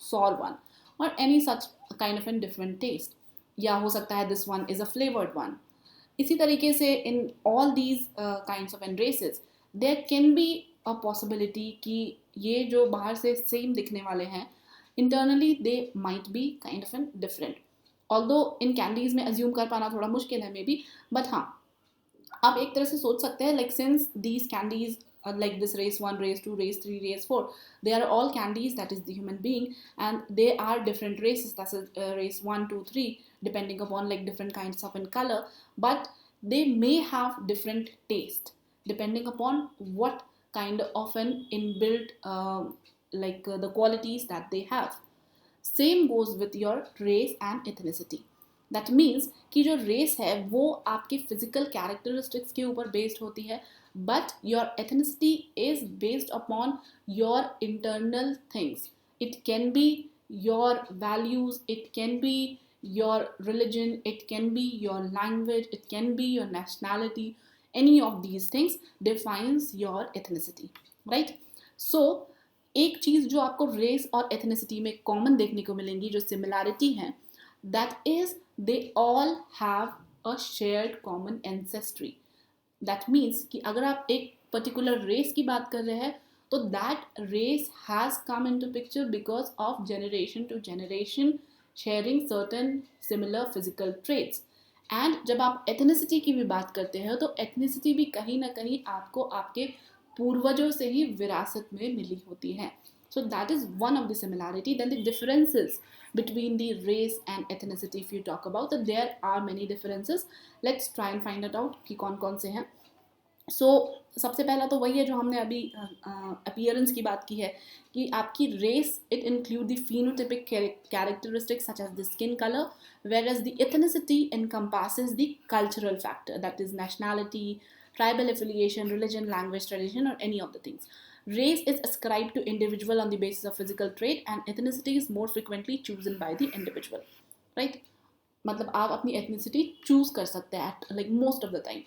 sour one, or any such kind of a different taste. या हो सकता है this one is a flavored one. इसी तरीके से in all these kinds of races there can be a possibility कि ये जो बाहर से सेम दिखने वाले हैं internally they might be kind of a different. although in candies में assume कर पाना थोड़ा मुश्किल है maybe, but हाँ आप एक तरह से सोच सकते हैं, like since these candies like this race 1, race 2, race 3, race 4, they are all candies, that is the human being, and they are different races, that's race 1, 2, 3, depending upon like different kinds of in color, but they may have different taste depending upon what kind of an inbuilt the qualities that they have. Same goes with your race and ethnicity. That means कि जो race है वो आपके physical characteristics के ऊपर based होती है, but your ethnicity is based upon your internal things. It can be your values, it can be your religion, it can be your language, it can be your nationality. any of these things defines your ethnicity, right? So एक चीज़ जो आपको race और ethnicity में common देखने को मिलेंगी, जो similarity है, that is they all have a shared common ancestry. that means कि अगर आप एक particular race की बात कर रहे हैं तो that race has come into picture because of generation to generation sharing certain similar physical traits. And जब आप एथनिसिटी की भी बात करते हैं तो एथनिसिटी भी कहीं ना कहीं आपको आपके पूर्वजों से ही विरासत में मिली होती है. So that is one of the similarity. Then the differences between the race and ethnicity, if you talk about that, there are many differences. Let's try and find it out कि कौन कौन से हैं. So सबसे पहला तो वही है जो हमने अभी appearance की बात की है कि आपकी race it include the phenotypic characteristics such as the skin color, whereas the ethnicity encompasses the cultural factor, that is nationality, tribal affiliation, religion, language, tradition, or any of the things. Race is ascribed to individual on the basis of physical trait, and ethnicity is more frequently chosen by the individual, right? मतलब आप अपनी ethnicity choose कर सकते हैं at like most of the time.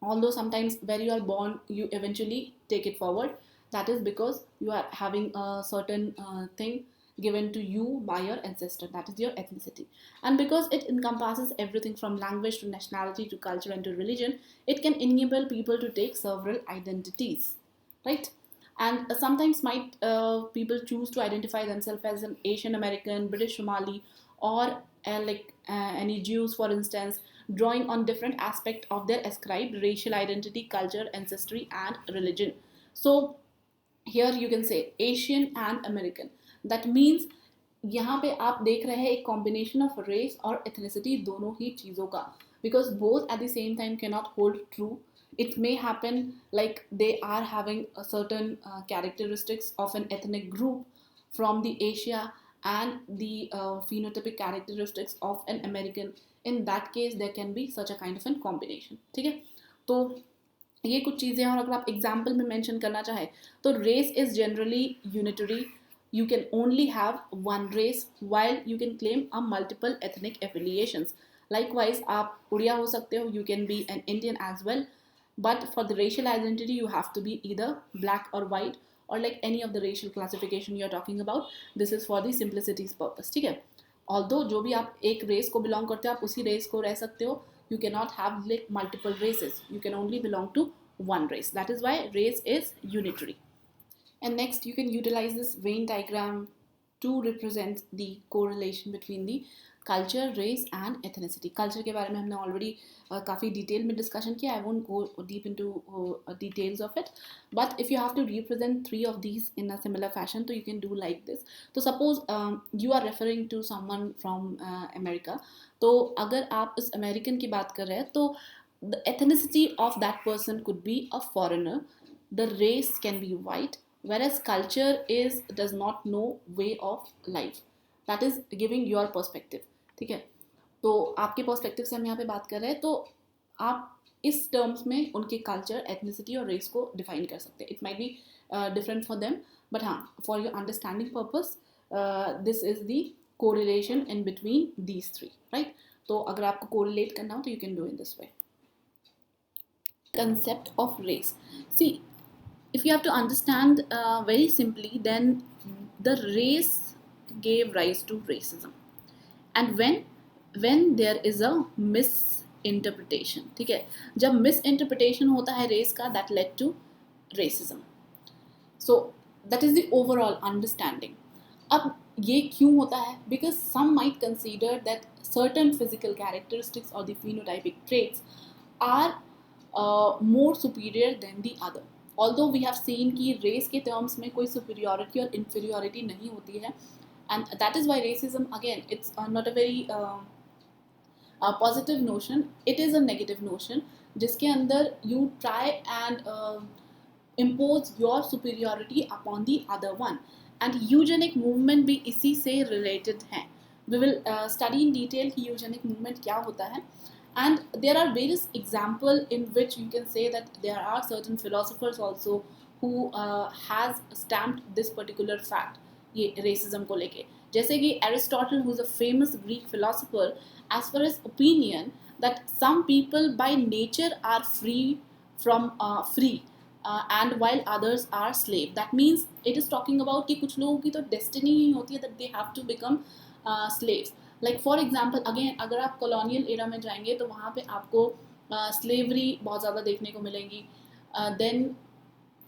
Although sometimes where you are born you eventually take it forward, that is because you are having a certain thing given to you by your ancestor, that is your ethnicity. And because it encompasses everything from language to nationality to culture and to religion, it can enable people to take several identities, right? And sometimes might people choose to identify themselves as an Asian American, British Somali, or any Jews, for instance, drawing on different aspect of their ascribed racial identity, culture, ancestry, and religion. So here you can say Asian and American. That means यहाँ पे आप देख रहे हैं एक combination of race और ethnicity दोनों ही चीज़ों का, because both at the same time cannot hold true. It may happen like they are having a certain characteristics of an ethnic group from the Asia and the phenotypic characteristics of an American. In that case there can be such a kind of a combination. ठीक है, तो ये कुछ चीज़ें. और अगर आप example में मेंशन करना चाहें तो race is generally unitary. You can only have one race while you can claim a multiple ethnic affiliations. Likewise, आप उड़िया हो सकते हो, you can be an Indian as well. But for the racial identity, you have to be either black or white or like any of the racial classification you are talking about. This is for the simplicity's purpose. ठीक है. Although जो भी आप एक race को belong करते हो आप उसी रेस को रह सकते हो, you cannot have like multiple races, you can only belong to one race. That is why race is unitary. And next, you can utilize this Venn diagram to represent the correlation between the culture, race and ethnicity. Culture के बारे में हमने already काफ़ी detail में discussion किया. I won't go deep into details of it. But if you have to represent three of these in a similar fashion, so you can do like this. तो suppose you are referring to someone from America. तो अगर आप इस American की बात कर रहे हैं तो the ethnicity of that person could be a foreigner. The race can be white, whereas culture is does not know way of life. That is giving your perspective. ठीक है, तो आपके पर्सपेक्टिव से हम यहाँ पे बात कर रहे हैं, तो आप इस टर्म्स में उनके कल्चर, एथनिसिटी और रेस को डिफाइन कर सकते हैं. It might be different for them, but हाँ, for your understanding purpose this is the correlation in between these three, right. तो अगर आपको कोरिलेट करना हो तो you can do in this way. Concept of race. See, if you have to understand very simply, then the race gave rise to racism. And when there is a misinterpretation, ठीक है, जब misinterpretation होता है race का, that led to racism. So that is the overall understanding. अब ये क्यों होता है? Because some might consider that certain physical characteristics or the phenotypic traits are more superior than the other. Although we have seen कि race के terms में कोई superiority और inferiority नहीं होती है, and that is why racism, again, it's not a very positive notion. It is a negative notion जिसके अंदर you try and impose your superiority upon the other one. And eugenic movement भी इसी से related है. We will study in detail कि eugenic movement क्या होता है. And there are various examples in which you can say that there are certain philosophers also who has stamped this particular fact, ये racism को लेके. जैसे कि Aristotle, who is a famous Greek philosopher, as far as opinion that some people by nature are free from and while others are slave. That means it is talking about कि कुछ लोगों की तो destiny ही होती है that they have to become slaves. Like for example, again अगर आप colonial era में जाएंगे तो वहाँ पे आपको स्लेवरी बहुत ज़्यादा देखने को मिलेंगी. देन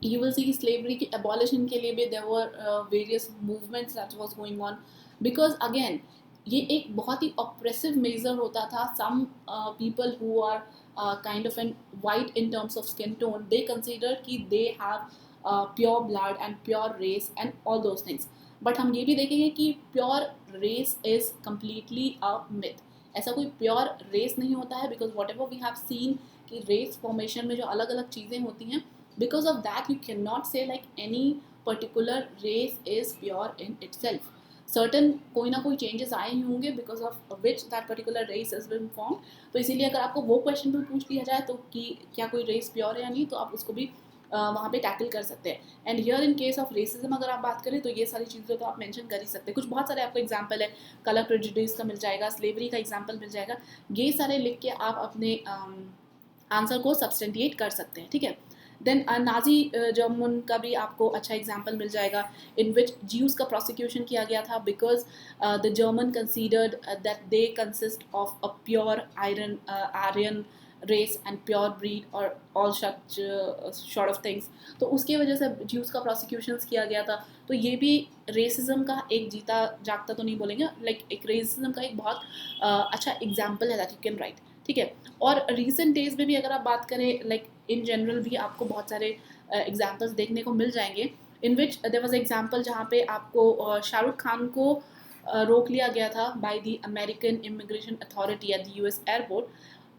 यू विल सी कि स्लेवरी की एबॉलिशन के लिए भी there were various movements that was going on, because again ये एक बहुत ही ऑप्रेसिव मेजर होता था. Some people who are kind of an white in terms of skin tone, they consider कि they have pure blood and pure race and all those things. But हम ये भी देखेंगे कि pure race is completely a myth. ऐसा कोई pure race नहीं होता है, because what ever we have seen कि रेस फॉर्मेशन में जो अलग अलग चीज़ें होती हैं, because of that you can not say like any particular race is pure in itself. Certain कोई ना कोई चेंजेस आए ही होंगे because of which that particular race is been form. तो इसीलिए अगर आपको वो क्वेश्चन भी पूछ लिया जाए तो कि क्या कोई रेस प्योर है या नहीं, तो आप उसको भी वहाँ पे टैकल कर सकते हैं. And here in case of racism अगर आप बात करें तो ये सारी चीज़ें तो आप मेंशन कर ही सकते हैं. कुछ बहुत सारे आपको एग्जांपल है, कलर प्रेजुडिस का मिल जाएगा, स्लेवरी का एग्जांपल मिल जाएगा. ये सारे लिख के आप अपने आंसर को सब्सटेंटिएट कर सकते हैं, ठीक है. देन नाजी जर्मन का भी आपको अच्छा एग्जांपल मिल जाएगा, इन विच ज्यूज का प्रोसिक्यूशन किया गया था because the German considered that they consist of a pure Aryan race and pure breed or all such sort of things. तो उसके वजह से ज्यूज का प्रोसिक्यूशंस किया गया था. तो ये भी रेसिज्म का एक जीता जागता तो नहीं बोलेंगे, लाइक एक रेसिज्म का एक बहुत अच्छा एग्जाम्पल है दैट यू कैन राइट, ठीक है. और रिसेंट डेज में भी अगर आप बात करें, लाइक इन जनरल भी आपको बहुत सारे एग्जाम्पल्स देखने को मिल जाएंगे, इन विच देयर वाज एग्जाम्पल जहाँ पे आपको शाहरुख खान को रोक लिया गया था by the American immigration authority at the US airport.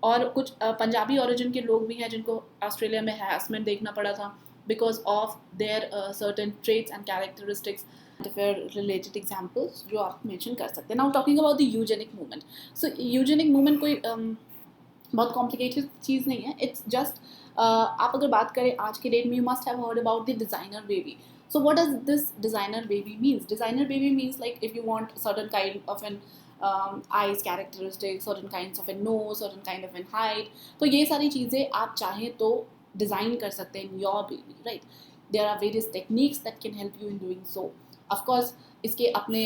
और कुछ पंजाबी ओरिजिन के लोग भी हैं जिनको ऑस्ट्रेलिया में हैरेसमेंट देखना पड़ा था because of there certain traits and characteristics. Related examples जो आप मेंशन कर सकते हैं. Now talking about the eugenic movement. So eugenic movement कोई बहुत कॉम्प्लिकेटेड चीज़ नहीं है. इट्स जस्ट आप अगर बात करें आज के डेट में, you must have heard about the designer baby. So what does this designer baby means? Designer baby means like if you want certain kind of an eyes characteristics, certain kinds of a nose, certain kind of an height. तो ये सारी चीज़ें आप चाहें तो design कर सकते हैं in your baby, right? There are various techniques that can help you in doing so. Of course इसके अपने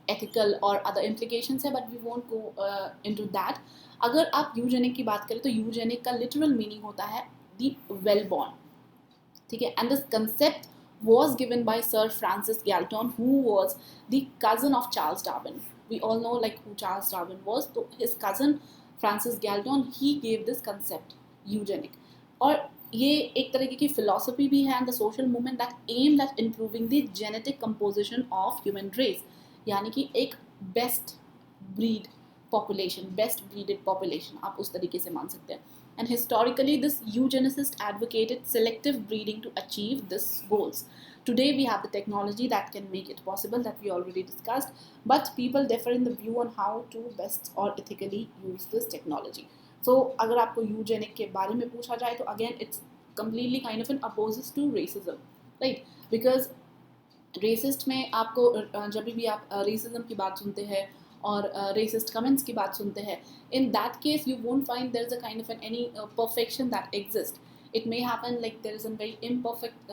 एथिकल और अदर इम्प्लीकेशंस है, but we won't go into that. अगर आप यूजेनिक की बात करें तो यूजेनिक का लिटरल मीनिंग होता है दी वेल बॉर्न, ठीक है. And this concept was given by Sir Francis Galton, who was the cousin of Charles Darwin. We all know like who Charles Darwin was. So his cousin Francis Galton, he gave this concept eugenic. और ये एक तरीके की philosophy भी है and the social movement that aimed at improving the genetic composition of human race. यानी कि एक best breed population, best breeded population, आप उस तरीके से मान सकते हैं. And historically, this eugenicist advocated selective breeding to achieve these goals. Today, we have the technology that can make it possible, that we already discussed, but people differ in the view on how to best or ethically use this technology. So, अगर आपको eugenic के बारे में पूछा जाए तो again, it's completely kind of an opposite to racism, right? Because racist में आपको जब भी आप racism की बात सुनते हैं और racist comments की बात सुनते हैं, in that case you won't find there's a kind of any perfection that exists. It may happen like there is a very imperfect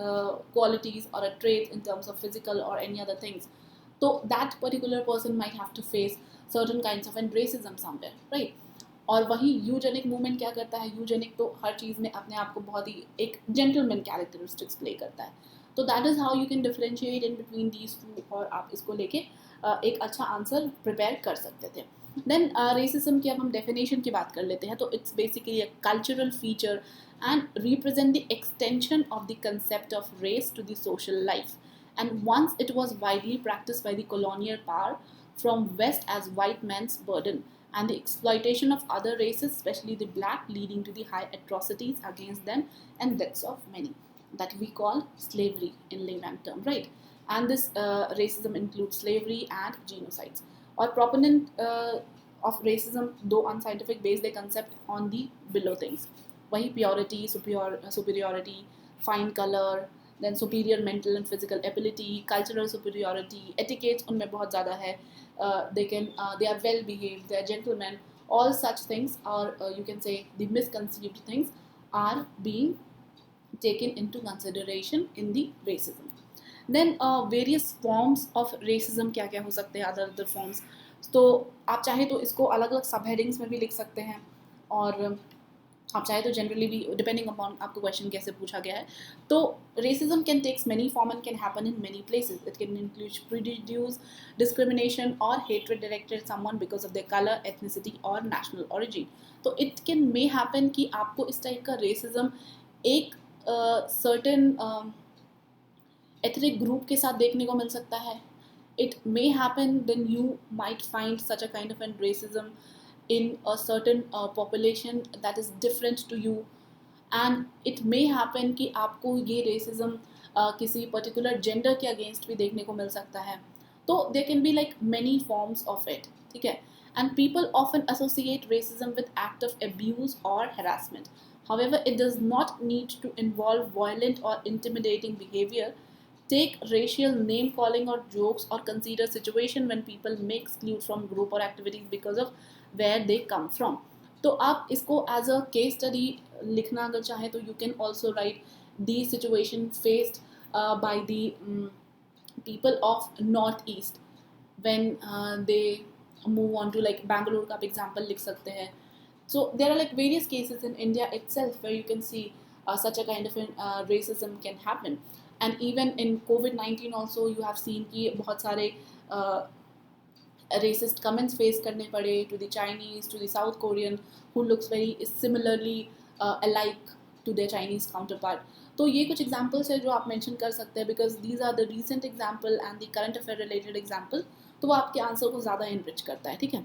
qualities or a trait in terms of physical or any other things. So that particular person might have to face certain kinds of racism somewhere, right? और वही eugenic movement क्या करता है, eugenic तो हर चीज़ में अपने आप को बहुत ही एक जेंटलमैन कैरेक्टरिस्टिक्स प्ले करता है. तो that is how you can differentiate in between these two, और आप इसको लेके एक अच्छा आंसर प्रिपेयर कर सकते थे. देन रेसिज्म की अब हम डेफिनेशन की बात कर लेते हैं. तो it's basically a cultural feature and represent the extension of the concept of race to the social life. And once it was widely practice by the colonial power from west as white man's burden and the exploitation of other races, especially the black, leading to the high atrocities against them and deaths of many, that we call slavery in layman term, right? And this racism includes slavery and genocides. Or proponent of racism, though unscientific, base their concept on the below things. Wahi purity, superiority, fine color, then superior mental and physical ability, cultural superiority, etiquette उनमें बहुत ज़्यादा है. They are well behaved, they are gentlemen. All such things are, you can say, the misconceived things are being taken into consideration in the racism. Then various forms of racism क्या क्या हो सकते हैं, other forms. तो आप चाहे तो इसको अलग अलग सब हेडिंग्स में भी लिख सकते हैं, और आप चाहे तो जनरली भी, डिपेंडिंग अपॉन आपको क्वेश्चन कैसे पूछा गया है. तो racism can takes many form and can happen in many places. It can include prejudice, discrimination और hatred directed someone because of their colour, ethnicity और नेशनल ओरिजिन. तो इट कैन मे हैपन कि आपको इस टाइप का racism एक certain ethnic group के साथ देखने को मिल सकता है. It may happen then you might find such a kind of an racism in a certain population that is different to you, and it may happen कि आपको ये racism किसी particular gender के against भी देखने को मिल सकता है. तो there can be like many forms of it, ठीक है. And people often associate racism with act of abuse or harassment. However, it does not need to involve violent or intimidating behavior. Take racial name calling or jokes, or consider situation when people may exclude from group or activities because of where they come from. तो आप इसको as a case study लिखना अगर चाहें तो you can also write the situation faced by the people of northeast when they move on to like Bangalore का आप example लिख सकते हैं. So there are like various cases in India itself where you can see such a kind of racism can happen. And even in COVID-19 also you have seen कि बहुत सारे racist comments face करने पड़े to the Chinese, to the South Korean who looks very similarly alike to their Chinese counterpart. तो ये कुछ examples है जो आप mention कर सकते हैं, because these are the recent example and the current affair related example. तो वो आपके आंसर को ज़्यादा enrich करता है, ठीक है.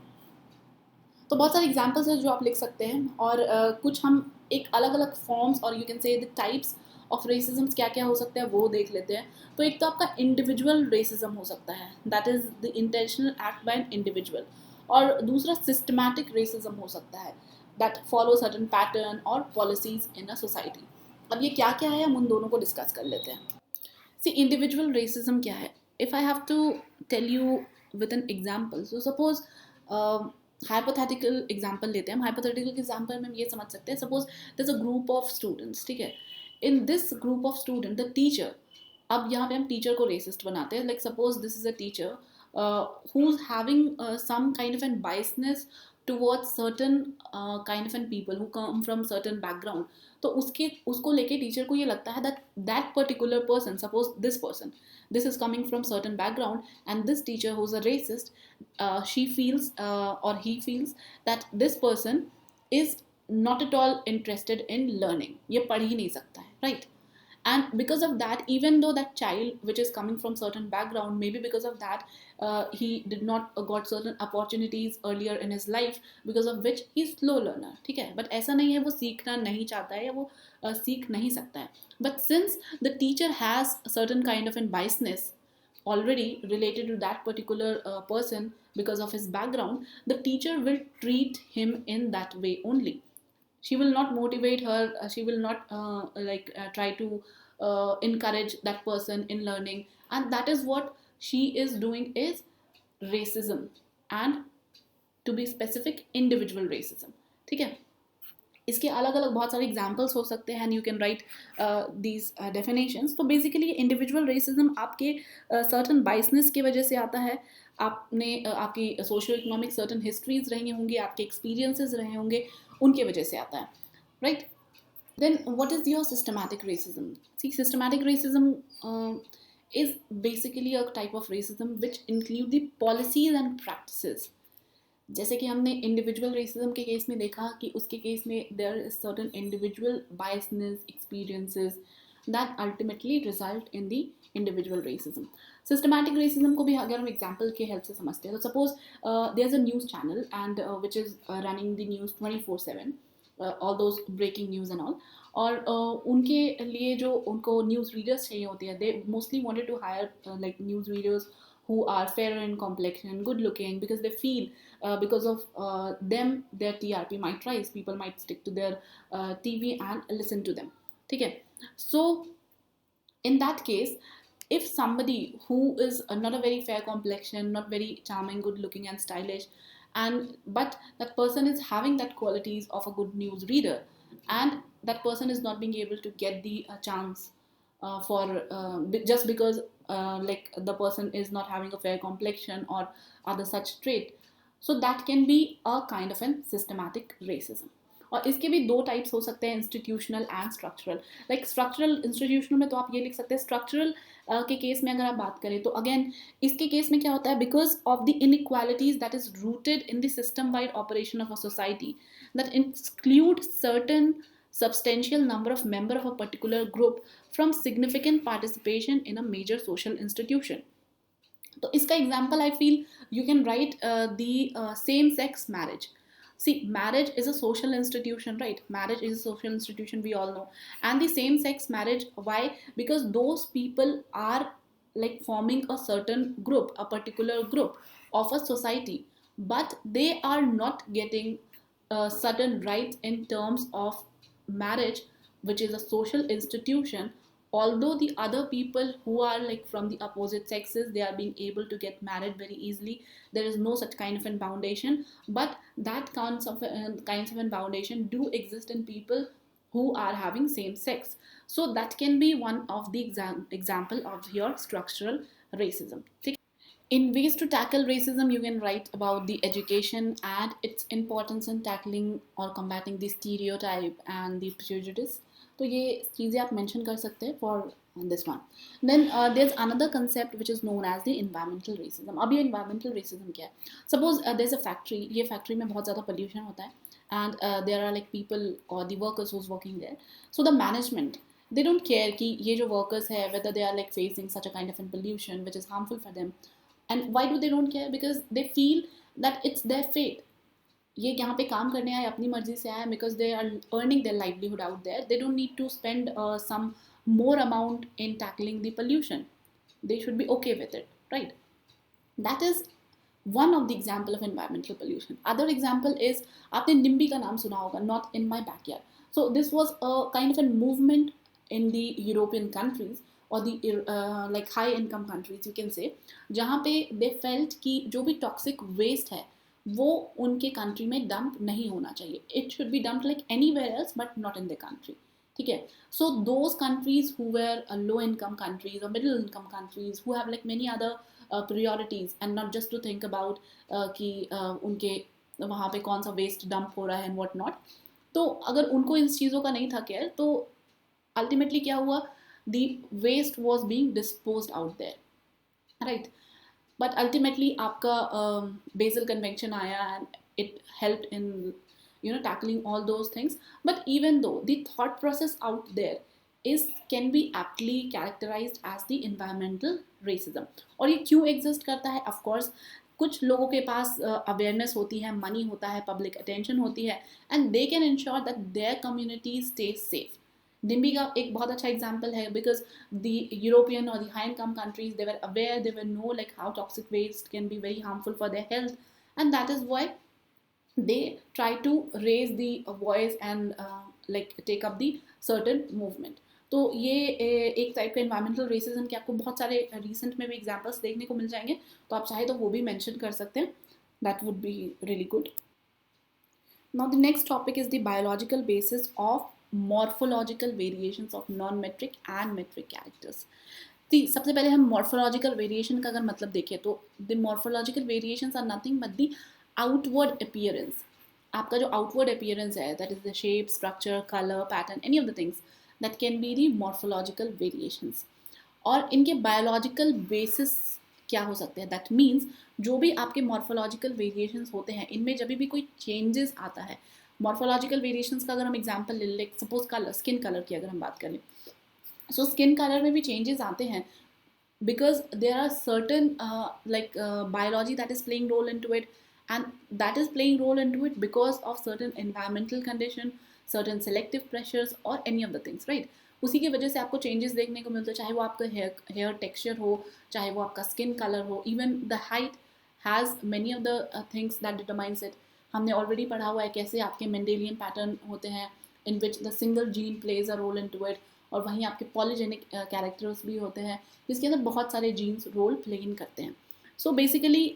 तो बहुत सारे एग्जाम्पल्स हैं जो आप लिख सकते हैं, और कुछ हम एक अलग अलग फॉर्म्स और you can say the types of racism क्या क्या हो सकते हैं वो देख लेते हैं. तो एक तो आपका इंडिविजुअल रेसिज्म हो सकता है, that is the intentional act by an individual. और दूसरा सिस्टमैटिक रेसिज्म हो सकता है, दैट फॉलो सर्टन पैटर्न और पॉलिसीज इन अ सोसाइटी. अब ये क्या क्या है हम उन दोनों को डिस्कस कर लेते हैं. सी इंडिविजुअल रेसिज्म क्या है, if I have to tell you with an example. So suppose hypothetical example लेते हैं हम. हाइपोथेटिकल एग्जाम्पल में हम ये समझ सकते हैं, suppose there is a group of students, ठीक है. In this group of student the teacher अब यहाँ पे हम टीचर को रेसिस्ट बनाते हैं. Like suppose this is a teacher who is having some kind of an biasness towards certain kind of an people who come from certain background. तो उसको लेके टीचर को ये लगता है that particular person, suppose this is coming from certain background, and this teacher who's a racist, she feels or he feels that this person is not at all interested in learning. ये पढ़ ही नहीं सकता है, right? And because of that, even though that child which is coming from certain background, maybe because of that he did not got certain opportunities earlier in his life, because of which he is slow learner. ठीक है, but ऐसा नहीं है वो सीखना नहीं चाहता है या वो सीख नहीं सकता है. But since the teacher has a certain kind of an biasness already related to that particular person because of his background, the teacher will treat him in that way only. She will not motivate her, she will not try to encourage that person in learning, and that is what she is doing is racism, and to be specific, individual racism. ठीक है, इसके अलग अलग बहुत सारे examples हो सकते हैं, and you can right these definitions. तो बेसिकली इंडिविजुअल रेसिज्म आपके सर्टन बाइसनेस की वजह से आता है. आपने आपकी सोशो इकोनॉमिक सर्टन हिस्ट्रीज रही होंगी, आपके एक्सपीरियंसेस रहे होंगे, उनके वजह से आता है, right? Then what is your systematic racism? See, systematic racism is basically a type of racism which include the policies and practices. जैसे कि हमने इंडिविजुअल रेसिज्म के केस में देखा कि उसके केस में there is certain individual biasness experiences that ultimately result in the individual racism. Systematic racism को भी अगर हम एग्जांपल के हेल्प से समझते हैं, तो suppose there is a news channel and which is running the news 24/7, all those breaking news and all. और उनके लिए जो उनको न्यूज़ रीडर्स चाहिए होती है, they mostly wanted to hire like news readers who are fair in complexion, good looking, because they feel because of them their TRP might rise, people might stick to their TV and listen to them. ठीक है, so in that case, if somebody who is not a very fair complexion, not very charming, good looking and stylish, and but that person is having that qualities of a good news reader, and that person is not being able to get the chance for just because like the person is not having a fair complexion or other such trait, so that can be a kind of an systematic racism. और इसके भी दो types हो सकते हैं, institutional and structural. Like structural, institutional में तो आप ये लिख सकते हैं. स्ट्रक्चरल के केस में अगर आप बात करें तो अगेन इसके केस में क्या होता है, because of the inequalities that is rooted in the system wide operation of a society that include certain substantial number of member of a particular group from significant participation in a major social institution. तो इसका example I feel you can write the same sex marriage. See, marriage is a social institution, right? Marriage is a social institution, we all know. And the same sex marriage, why? Because those people are like forming a certain group, a particular group of a society, but they are not getting certain rights in terms of marriage, which is a social institution. Although the other people who are like from the opposite sexes, they are being able to get married very easily, there is no such kind of an foundation, but that kinds of an foundation do exist in people who are having same sex. So that can be one of the example of your structural racism. In ways to tackle racism, you can write about the education and its importance in tackling or combating the stereotype and the prejudice. तो ये चीज़ें आप mention कर सकते हैं for this one. Then there's another concept which is known as the environmental racism. अब ये environmental racism क्या है? Suppose there's a factory, ये factory में बहुत ज़्यादा pollution होता है, and there are like people or the workers who's working there. So the management, they don't care कि ये जो workers है whether they are like facing such a kind of pollution which is harmful for them. And why do they don't care? Because they feel that it's their fate. ये यहाँ पे काम करने आए, अपनी मर्जी से आए, because they are earning their livelihood out there. They don't need to spend some more amount in tackling the pollution. They should be okay with it, right? That is one of the example of environmental pollution. Other example is, आपने NIMBY का नाम सुना होगा, not in my backyard. So this was a kind of a movement in the European countries or the like high income countries you can say, जहाँ पे they felt कि जो भी toxic waste है वो उनके country में dump नहीं होना चाहिए. It should be dumped like anywhere else but not in the country. ठीक है. So those countries who were low income countries or middle income countries who have like many other priorities and not just to think about कि उनके वहाँ पे कौन सा waste dump हो रहा है एंड वॉट नॉट. तो अगर उनको इन चीज़ों का नहीं था केयर, तो अल्टीमेटली क्या हुआ, the waste was being disposed out there, right. But ultimately आपका बेसल कन्वेंशन आया and it help in tackling all those things. But even though the thought process out there is can be aptly characterized as the environmental racism. और ये क्यों exist करता है? Of course कुछ लोगों के पास अवेयरनेस होती है, मनी होता है, पब्लिक अटेंशन होती है, and they can ensure that their community stay safe. डिम्बी का एक बहुत अच्छा एग्जाम्पल है, बिकॉज द यूरोपियन और the high income countries they were aware, they were know like how toxic waste can be very harmful for their health, and that is why they try to raise the voice and like take up the certain movement. तो ये एक type का environmental racism के आपको बहुत सारे recent में भी examples देखने को मिल जाएंगे, तो आप चाहे तो वो भी mention कर सकते हैं. That would be really good. Now the next topic is the biological basis of morphological variations of non-metric and metric characters. सबसे पहले हम morphological variation का अगर मतलब देखें तो the morphological variations are nothing but the outward appearance. आपका जो outward appearance है, that is the shape, structure, color, pattern, any of the things that can be the morphological variations. और इनके biological basis क्या हो सकते हैं? That means जो भी आपके morphological variations होते हैं, इनमें जब भी कोई changes आता है, morphological variations का अगर हम example ले लें, suppose color, skin color की अगर हम बात करें, so skin color में भी changes आते हैं because there are certain biology that is playing role into it, and that is playing role into it because of certain environmental condition, certain selective pressures or any of the things, right. उसी की वजह से आपको changes देखने को मिलते हैं, चाहे वो आपका hair texture हो, चाहे वो आपका skin color हो, even the height has many of the things that determines it. हमने already पढ़ा हुआ है कैसे आपके Mendelian pattern होते हैं in which the single gene plays a role into it, और वहीं आपके पॉलीजेनिक कैरेक्टर्स भी होते हैं जिसके अंदर बहुत सारे जीन्स रोल प्ले इन करते हैं. सो बेसिकली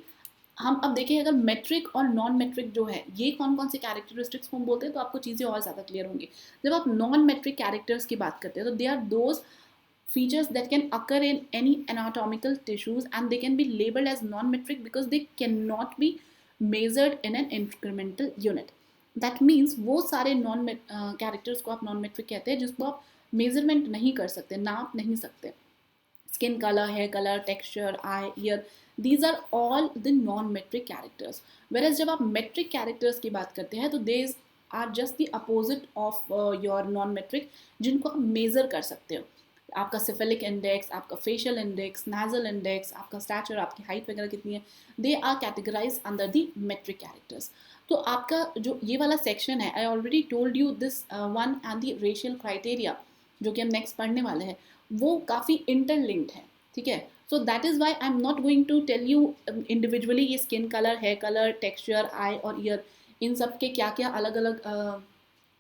हम अब देखें अगर मेट्रिक और नॉन मेट्रिक जो है ये कौन कौन से कैरेक्टरिस्टिक्स को हम बोलते हैं, तो आपको चीज़ें और ज़्यादा क्लियर होंगी. जब आप नॉन मेट्रिक कैरेक्टर्स की बात करते हैं तो they are those features that can occur in any anatomical tissues and they can be labeled as non-metric because they cannot be measured in an incremental unit. That means वो सारे non characters को आप non metric कहते हैं जिसको आप measurement नहीं कर सकते, नाप नहीं सकते. Skin colour, hair colour, texture, eye, ear, these are all the non metric characters. Whereas जब आप मेट्रिक कैरेक्टर्स की बात करते हैं तो these are just the opposite of your non metric, जिनको आप मेजर कर सकते हो. आपका सिफेलिक इंडेक्स, आपका फेशियल इंडेक्स, नाजल इंडेक्स, आपका स्टैचर, आपकी हाइट वगैरह कितनी है, they are categorize under the metric characters. तो आपका जो ये वाला सेक्शन है, I already told you this one and the racial criteria जो कि हम नेक्स्ट पढ़ने वाले हैं, वो काफ़ी इंटरलिंक्ड है, ठीक है. So that is why I am not going to tell you individually ये skin colour, hair colour, texture, eye और ईयर, इन सब के क्या क्या अलग अलग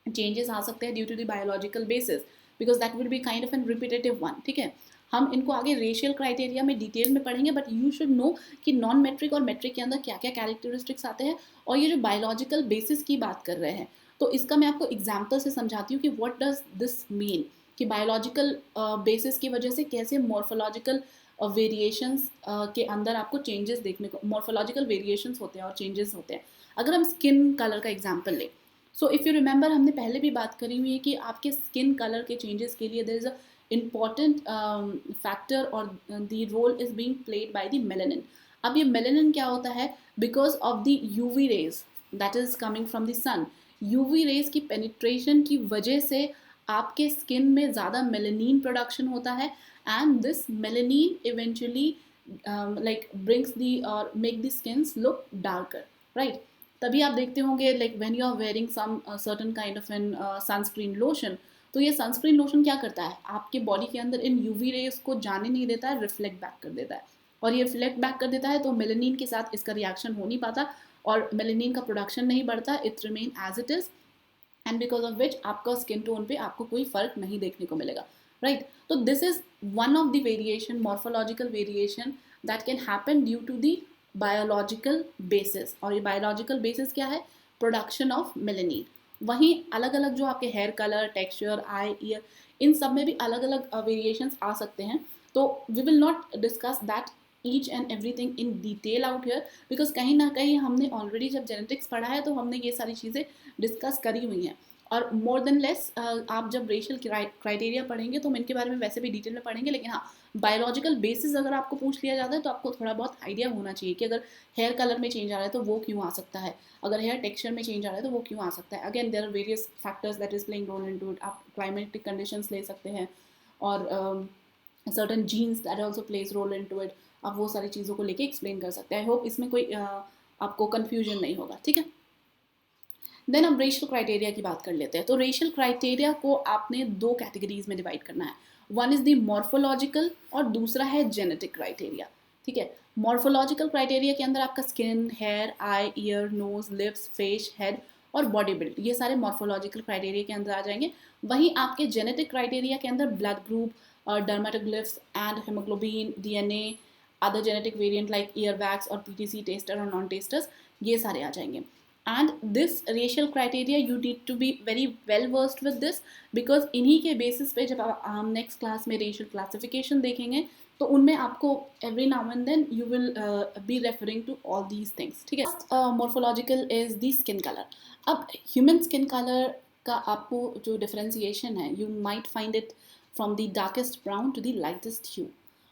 चेंजेस आ सकते हैं due to the biological basis, because that will be kind of an repetitive one, ठीक है. हम इनको आगे रेशियल क्राइटेरिया में डिटेल में पढ़ेंगे, बट यू शुड नो कि नॉन मेट्रिक और मेट्रिक के अंदर क्या क्या कैरेक्टरिस्टिक्स आते हैं. और ये जो बायोलॉजिकल बेसिस की बात कर रहे हैं, तो इसका मैं आपको एग्जाम्पल से समझाती हूँ कि व्हाट डज दिस मीन, कि बायोलॉजिकल बेसिस की वजह से कैसे मॉर्फोलॉजिकल वेरिएशंस के अंदर आपको चेंजेस देखने को, मॉर्फोलॉजिकल वेरिएशंस होते हैं और चेंजेस होते हैं. अगर हम स्किन कलर का एग्जाम्पल लें, सो इफ़ यू रिमेंबर हमने पहले भी बात करी हुई है कि आपके स्किन कलर के चेंजेस के लिए there is a important factor और the role is being played by the melanin. अब ये मेलानिन क्या होता है, because of the UV rays that is coming from the sun, UV rays की पेनिट्रेशन की वजह से आपके स्किन में ज़्यादा मेलानिन प्रोडक्शन होता है, and this melanin eventually like brings the और make the skins look darker, right. तभी आप देखते होंगे like when you are wearing some certain kind of an sunscreen lotion, तो ये सनस्क्रीन लोशन क्या करता है, आपके बॉडी के अंदर इन यूवी रेज को जाने नहीं देता है, रिफ्लेक्ट बैक कर देता है. और ये रिफ्लेक्ट बैक कर देता है तो मेलानिन के साथ इसका रिएक्शन हो नहीं पाता और मेलानिन का प्रोडक्शन नहीं बढ़ता, it remain as it is, and because of which आपका स्किन टोन पे आपको कोई फर्क नहीं देखने को मिलेगा, राइट. तो this is one of the variation, morphological variation that can happen due to the biological basis. और ये बायोलॉजिकल बेसिस क्या है, प्रोडक्शन ऑफ मेलानिन. वहीं अलग अलग जो आपके hair colour, texture, eye, year, इन सब में भी अलग अलग वेरिएशंस आ सकते हैं. तो we will not discuss that each and everything in detail out here, because कहीं ना कहीं हमने ऑलरेडी जब जेनेटिक्स पढ़ा है तो हमने ये सारी चीज़ें डिस्कस करी हुई हैं. और मोर देन लेस आप जब रेशियल क्राइटेरिया पढ़ेंगे तो हम इनके बारे में वैसे भी डिटेल में पढ़ेंगे, लेकिन हाँ, बायोलॉजिकल बेसिस अगर आपको पूछ लिया जाता है तो आपको थोड़ा बहुत आइडिया होना चाहिए कि अगर हेयर कलर में चेंज आ रहा है तो वो क्यों आ सकता है, अगर हेयर टेक्सचर में चेंज आ रहा है तो वो क्यों आ सकता है. Again there are various factors that is playing role into it. आप क्लाइमेटिक कंडीशंस ले सकते हैं और certain genes that also plays role into it. आप वो सारी चीज़ों को लेके एक्सप्लेन कर सकते हैं. आई होप इसमें कोई आपको कन्फ्यूजन नहीं होगा. ठीक है. देन अब रेशियल क्राइटेरिया की बात कर लेते हैं. तो रेशियल क्राइटेरिया को आपने दो कैटेगरीज में डिवाइड करना है. वन इज द मॉर्फोलॉजिकल और दूसरा है जेनेटिक क्राइटेरिया. ठीक है. मॉर्फोलॉजिकल क्राइटेरिया के अंदर आपका skin, hair, eye, ear, nose, lips, face, head और बॉडी बिल्ड, ये सारे मॉर्फोलॉजिकल क्राइटेरिया के अंदर आ जाएंगे. वहीं आपके जेनेटिक क्राइटेरिया के अंदर blood group, dermatoglyphics and haemoglobin, DNA, other genetic variant like ear wax और पीटीसी टेस्टर और नॉन टेस्टर्स, ये सारे आ जाएंगे. And this racial criteria you need to be very well versed with this, because इन्हीं के basis पे जब हम next class में racial classification देखेंगे तो उनमें आपको every now and then you will be referring to all these things. ठीक है. Morphological is the skin color. अब human skin color का आपको जो differentiation है, you might find it from the darkest brown to the lightest hue.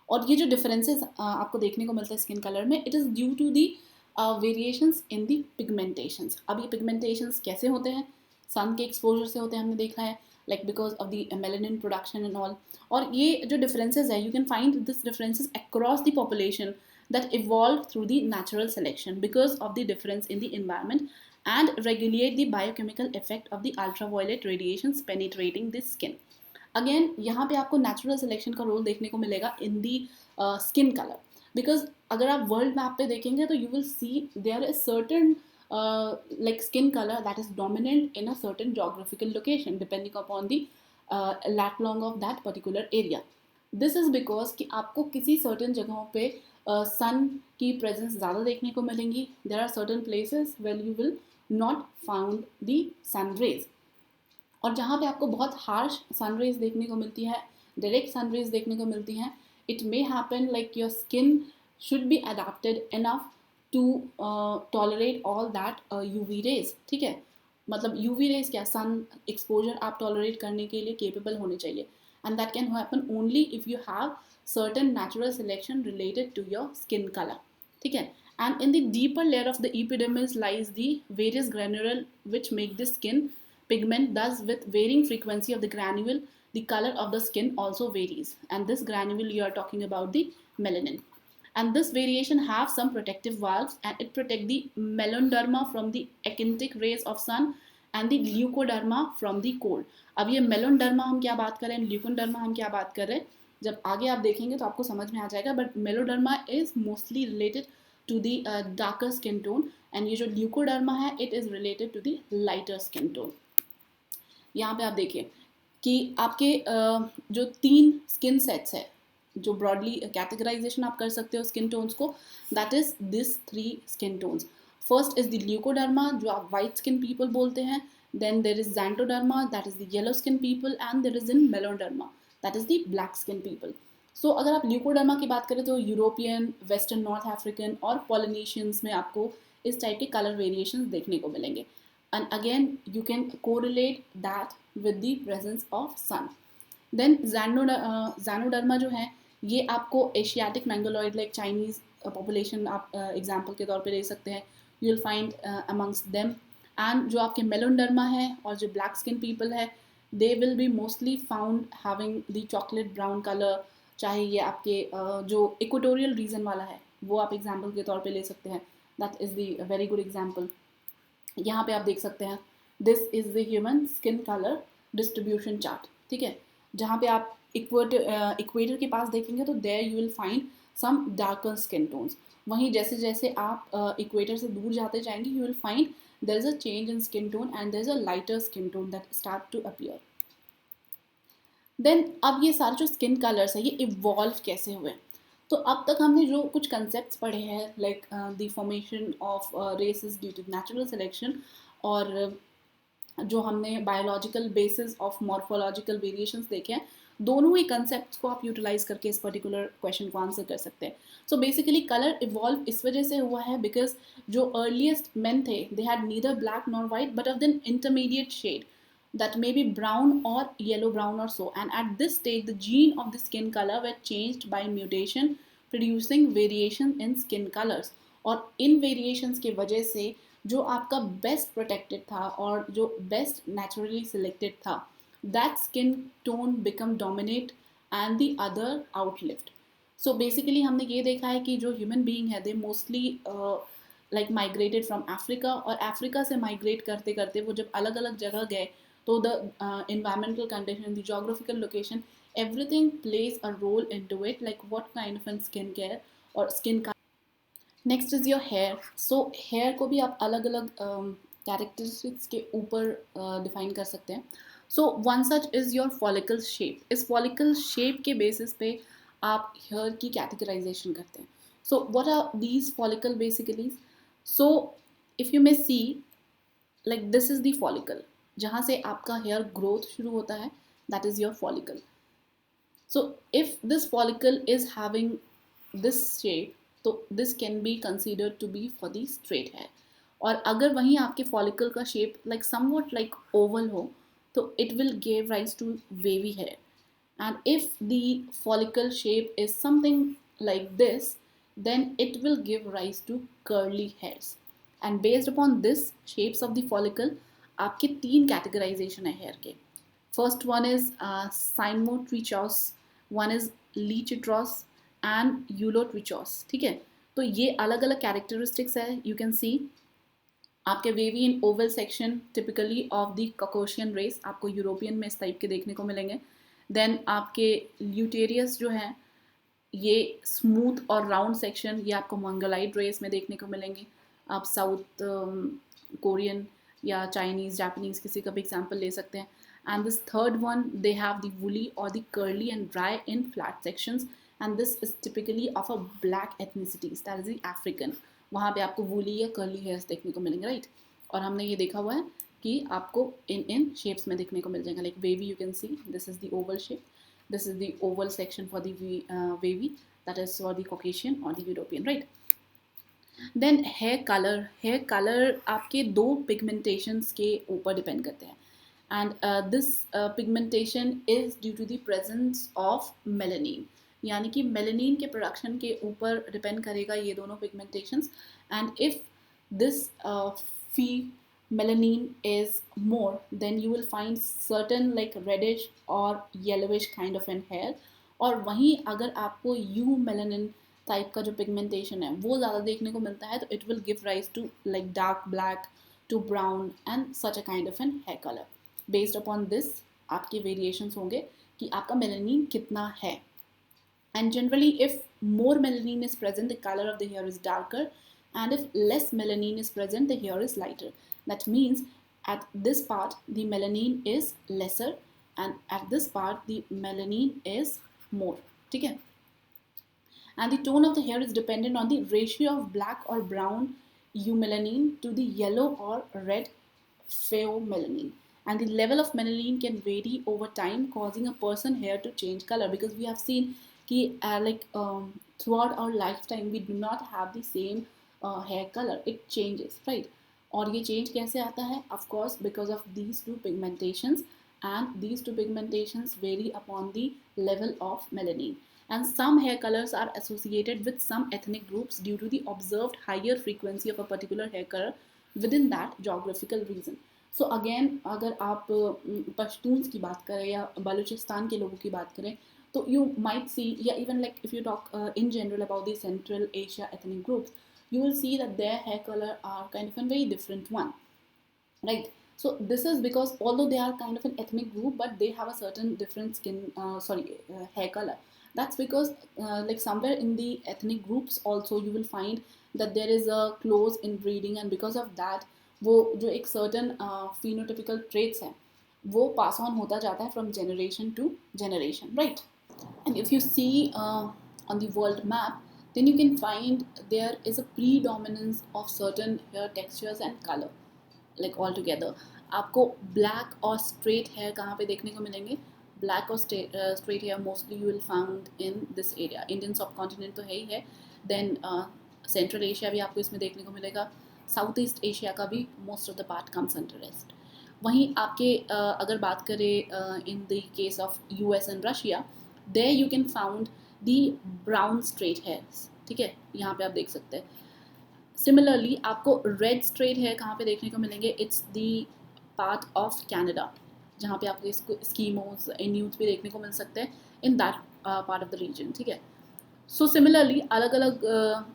और ये जो differences आपको देखने को मिलता है skin color में, it is due to the variations in the pigmentations. अब ये पिगमेंटेशंस कैसे होते हैं? सन के एक्सपोजर से होते हैं, हमने देखा है, like because of the melanin production and all. और ये जो डिफरेंसेस है, you can find this differences across the population that evolved through the natural selection because of the difference in the environment and regulate the biochemical effect of the ultraviolet radiations penetrating the skin. Again यहाँ पे आपको natural selection का role देखने को मिलेगा in the skin colour, because अगर आप world map पे देखेंगे तो you will see there is certain like skin color that is dominant in a certain geographical location depending upon the lat long of that particular area. This is because कि आपको किसी certain जगहों पे sun की presence ज़्यादा देखने को मिलेंगी. There are certain places where you will not found the sun rays. और जहाँ पे आपको बहुत हार्श सन रेज देखने को मिलती है, डायरेक्ट सन रेज देखने को मिलती हैं, it may happen like your skin should be adapted enough to tolerate all that UV rays. ठीक है. मतलब यूवी रेज क्या, सन एक्सपोजर आप टॉलरेट करने के लिए केपेबल होने चाहिए. And that can happen only if you have certain natural selection related to your skin colour. ठीक है. And in the deeper layer of the epidermis lies the various granule which make the skin pigment. Thus, with varying frequency of the granule, the color of the skin also varies. And this granule, you are talking about the melanin. And this variation have some protective valves, and it protect the meloderma from the akintic rays of sun and the leucoderma from the cold. अब ये meloderma हम क्या बात कर रहे हैं, leucoderma हम क्या बात कर रहे हैं, जब आगे आप देखेंगे तो आपको समझ में आ जाएगा. But meloderma is mostly related to the darker skin tone, and ये जो leucoderma है, it is related to the lighter skin tone. यहाँ पे आप देखिए कि आपके जो 3 स्किन सेट्स है, जो ब्रॉडली कैटेगराइजेशन आप कर सकते हो स्किन टोन्स को, that is this 3 skin tones. First is the leucoderma, जो आप वाइट स्किन पीपल बोलते हैं. Then there is xanthoderma, that is the yellow skin people. And there is in melanoderma, that is the black skin people. So अगर आप leucoderma की बात करें तो यूरोपियन, वेस्टर्न नॉर्थ अफ्रीकन और पॉलिनेशियंस में आपको इस टाइप के कलर वेरिएशंस देखने को मिलेंगे. And again you can correlate that with the presence of sun. Then Xanoderma जो है, ये आपको एशियाटिक मैंगोलॉइड लाइक चाइनीज पॉपुलेशन आप एग्जाम्पल के तौर पे ले सकते हैं. You will find amongst them. And जो आपके मेलोडर्मा है और जो ब्लैक स्किन पीपल है, they will be mostly found having the chocolate brown colour. चाहे ये आपके जो इक्वेटोरियल रीजन वाला है, वो आप एग्जाम्पल के तौर पे ले सकते हैं. That is the very good example. यहाँ पे आप देख सकते हैं, this is the human skin colour distribution chart. ठीक है. जहाँ पे आप इक्वेटर के पास देखेंगे तो there you will find some darker skin tones. वहीं जैसे जैसे आप इक्वेटर से दूर जाते जाएंगे, you will find there is a change in skin tone and there is a lighter skin tone that start to appear. Then अब ये सारे जो स्किन कलर्स है, ये इवॉल्व कैसे हुए? तो अब तक हमने जो कुछ कंसेप्ट पढ़े हैं, like the formation of races due to natural selection, और जो हमने biological basis of morphological variations देखे हैं, दोनों ही कंसेप्ट को आप यूटिलाइज करके इस पर्टिकुलर क्वेश्चन को आंसर कर सकते हैं. सो बेसिकली कलर इवॉल्व इस वजह से हुआ है बिकॉज जो अर्लीस्ट मेन थे they had neither black nor white but of then intermediate shade that may be brown or yellow brown or so, and at this stage the gene of the skin color were changed by mutation producing variation in skin colors. और इन variations की वजह से जो आपका best protected था और जो best naturally selected था that skin tone become dominate and the other outlived. So basically हमने ये देखा है कि जो ह्यूमन बीइंग है they mostly like migrated from Africa, और अफ्रीका से माइग्रेट करते करते वो जब अलग अलग जगह गए तो the environmental condition, the geographical location, everything plays a role into it, like what kind of skin care or skin color. Next is your hair. So hair को भी आप अलग अलग कैरेक्टरिस्टिक्स के ऊपर डिफाइन कर सकते हैं. So one such is your follicle shape. इस फॉलिकल शेप के बेसिस पे आप हेयर की कैटेगराइजेशन करते हैं. So what are these follicle basically? So if you may see like this is the follicle जहाँ से आपका हेयर ग्रोथ शुरू होता है, that is your follicle. So if this follicle is having this shape तो this can be considered to be for the straight hair. और अगर वहीं आपके फॉलिकल का shape like somewhat like oval हो तो it will give rise to wavy hair. And if the follicle shape is something like this then it will give rise to curly hairs. And based upon this shapes of the follicle आपके तीन categorisation है hair के. First one is cymotrichous, one is leiotrichous and ulotrichous. ठीक है, तो ये अलग अलग कैरेक्टरिस्टिक्स है. यू कैन सी आपके wavy in oval section typically of the Caucasian race, आपको यूरोपियन में इस टाइप के देखने को मिलेंगे. देन आपके ल्यूटेरियस जो हैं ये स्मूथ और राउंड सेक्शन ये आपको मंगोलाइड रेस में देखने को मिलेंगे. आप साउथ कोरियन या चाइनीज़ जापानीज़ किसी का भी एग्जाम्पल ले सकते हैं. And this third one they have the woolly और the curly and dry in flat sections, and this is typically of a black ethnicities, that is the African. वहाँ पे आपको वुली या कर्ली हेयर्स देखने को मिलेंगे, राइट. और हमने ये देखा हुआ है कि आपको इन शेप्स में देखने को मिल जाएगा. Like wavy you can see this is the Oval shape, this is the oval section for the wavy, that is for the Caucasian or the European, right. Then hair color आपके दो pigmentations के ऊपर depend करते हैं. And this pigmentation is due to the presence of melanin, यानी कि melanin के production के ऊपर डिपेंड करेगा ये दोनों pigmentations. And if this fee melanin is more then you will find certain like reddish or yellowish kind of an hair. और वहीं अगर आपको यू मेलानिन टाइप का जो पिगमेंटेशन है वो ज़्यादा देखने को मिलता है तो it will give rise to like dark black to brown and such a kind of an hair colour. Based upon this आपके वेरिएशंस होंगे कि आपका मेलानिन कितना है. And generally if more melanin is present the color of the hair is darker, and if less melanin is present the hair is lighter. That means at this part the melanin is lesser and at this part the melanin is more. ठीक है. And the tone of the hair is dependent on the ratio of black or brown eumelanin to the yellow or red pheomelanin. And the level of melanin can vary over time, causing a person hair to change color, because we have seen कि throughout our lifetime we do not have the same hair color, it changes, right. और ये change कैसे आता है? Of course because of these two pigmentations, and these two pigmentations very upon the level of melanin. And some hair colors are associated with some ethnic groups due to the observed higher frequency of a particular hair color within that geographical region. So again अगर आप पश्तून्स की बात करें या बलूचिस्तान के लोगों की बात करें तो you might see, yeah, even like if you talk in general about the Central Asia ethnic groups, you will see that their hair color are kind of a very different one, right. So this is because although they are kind of an ethnic group but they have a certain different hair color. That's because like somewhere in the ethnic groups also you will find that there is a close inbreeding, and because of that वो जो एक certain phenotypical traits है वो pass on होता जाता है from generation to generation, right. And if you see on the world map, then you can find there is a predominance of certain hair textures and color like altogether. आपको black और straight hair कहाँ पे देखने को मिलेंगे? Black और straight hair mostly you will found in this area. Indian subcontinent तो है ही है, देन सेंट्रल एशिया भी आपको इसमें देखने को मिलेगा, साउथ ईस्ट एशिया का भी most of the part comes under east. वहीं आपके अगर बात करें in the case of US and Russia, there you can found the brown straight hairs. ठीक है, यहाँ पे आप देख सकते हैं. सिमिलरली आपको रेड स्ट्रेट हेयर कहाँ पे देखने को मिलेंगे? It's the part of Canada, जहाँ पे आपको इसको स्कीमोज इन्यूट्स भी देखने को मिल सकते हैं in that part of the region. ठीक है, सो सिमिलरली अलग अलग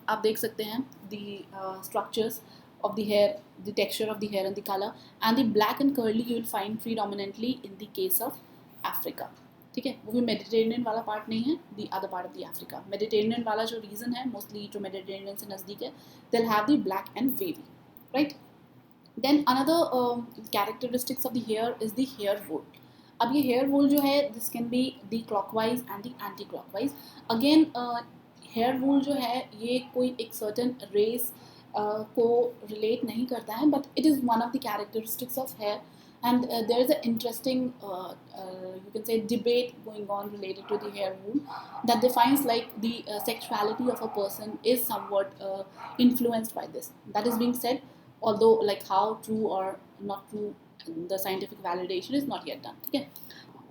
आप देख सकते हैं the structures of the hair, the texture of the hair and the color, and the black and curly you will find predominantly in the case of Africa. ठीक है, वो भी मेडिटेरेनियन वाला पार्ट नहीं है, the other part of the Africa. Mediterranean वाला जो reason है मोस्टली जो मेडिटेरेनियन से नज़दीक है, they'll have the black and wavy, right? Then another characteristics of the hair is the hair wool. अब ये hair wool जो है, this can be the clockwise and the anti-clockwise. Again hair wool जो है ये कोई एक certain race को रिलेट नहीं करता है, but it is one of the characteristics of hair. And there is a interesting you can say debate going on related to the hair wool that defines like the sexuality of a person is somewhat influenced by this. That is being said, although like how true or not true, the scientific validation is not yet done. Okay,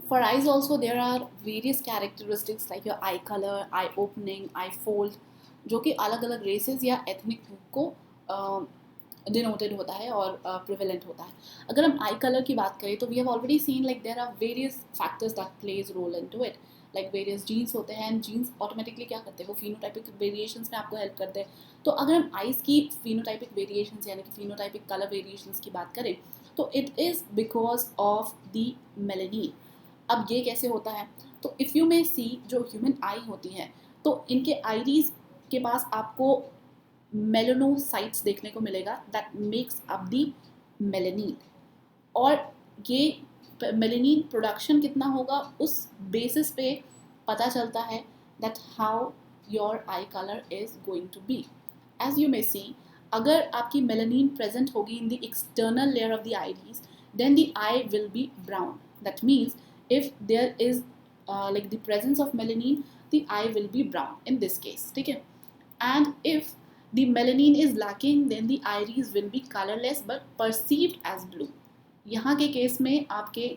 for eyes also there are various characteristics like your eye color, eye opening, eye fold, जो कि अलग अलग races या ethnic group को denoted होता है और prevalent होता है. अगर हम आई कलर की बात करें तो we have already seen like there are various factors that plays role into it, like various genes होते हैं, एंड जीन्स ऑटोमेटिकली क्या करते हैं, वो फिनोटाइपिक वेरिएशंस में आपको हेल्प करते हैं. तो अगर हम आइज़ की फिनोटाइपिक वेरिएशंस यानी कि फिनोटाइपिक कलर वेरिएशंस की बात करें तो it is because of the melanin. अब ये कैसे होता है? तो इफ़ यू मे सी, जो ह्यूमन आई होती है तो इनके आइरीज के पास आपको मेलानोसाइट्स देखने को मिलेगा that makes up the melanin. और ये मेलेनिन प्रोडक्शन कितना होगा उस बेसिस पे पता चलता है that how your eye colour is going to be. As you may see, अगर आपकी मेलेनिन प्रेजेंट होगी in the external layer of the iris, then the eye will be brown. That means if there is like the presence of melanin, the eye will be brown in this case. ठीक है, and if the melanin is lacking, then the iris will be colorless but perceived as blue. यहाँ के case में आपके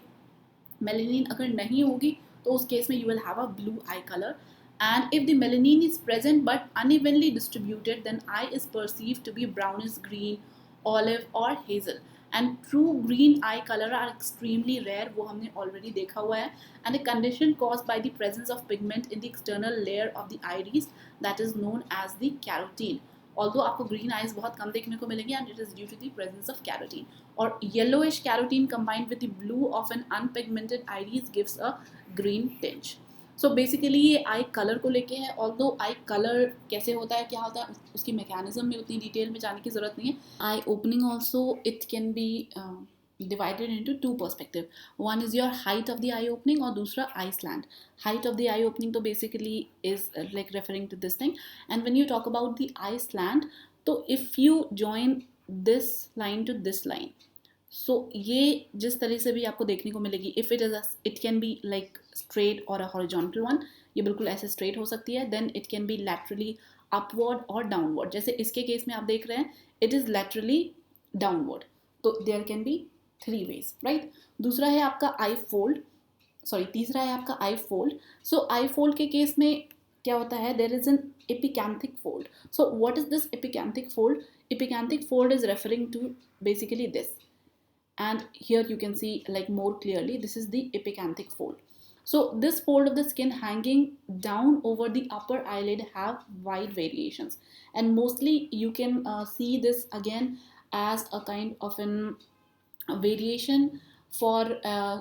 melanin अगर नहीं होगी तो उस केस में you will have a blue eye color, and if the melanin is present but unevenly distributed, then eye is perceived to be brownish green, olive or hazel. And true green eye color are extremely rare, वो हमने already देखा हुआ है, and a condition caused by the presence of pigment in the external layer of the iris that is known as the carotene. Although आपको green eyes बहुत कम देखने को मिलेंगे, and it is due to the presence of carotene. और yellowish carotene combined with the blue of an unpigmented iris gives a green tinge. So basically ये आई colour को लेके है. ऑल्दो आई कलर कैसे होता है, क्या होता है, उसकी मैकेनिज्म में उतनी डिटेल में जाने की ज़रूरत नहीं है. Eye opening also it can be divided into two perspective. One is your height of the eye opening और दूसरा eye slant. Height of the eye opening तो basically is like referring to this thing, and when you talk about the eye slant, तो if you join this line to this line, सो ये जिस तरह से भी आपको देखने को मिलेगी, if it can be like straight और अ हॉरिजॉन्टल वन, ये बिल्कुल ऐसे स्ट्रेट हो सकती है. Then it can be laterally upward और डाउनवर्ड. जैसे इसके केस में आप देख रहे हैं इट इज़ लैटरली डाउनवर्ड, तो there can be three ways, right. दूसरा है आपका आई फोल्ड, तीसरा है आपका eye fold. So eye fold के केस में क्या होता है, there is an epicanthic fold. So what is this epicanthic fold? Epicanthic fold is referring to basically this, and here you can see like more clearly this is the epicanthic fold. So this fold of the skin hanging down over the upper eyelid have wide variations, and mostly you can see this again as a kind of a variation for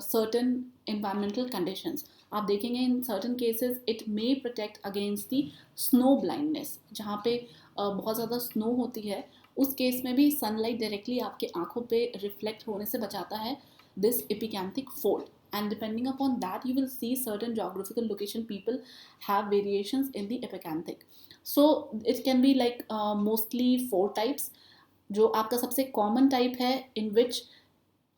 certain environmental conditions. आप देखेंगे in certain cases it may protect against the snow blindness. जहाँ पे बहुत ज़्यादा snow होती है उस case में भी सनलाइट डायरेक्टली आपके आंखों पे रिफ्लेक्ट होने से बचाता है this epicanthic fold. And depending upon that you will see certain geographical location people have variations in the epicanthic. So it can be like mostly 4 types. जो आपका सबसे common type है in which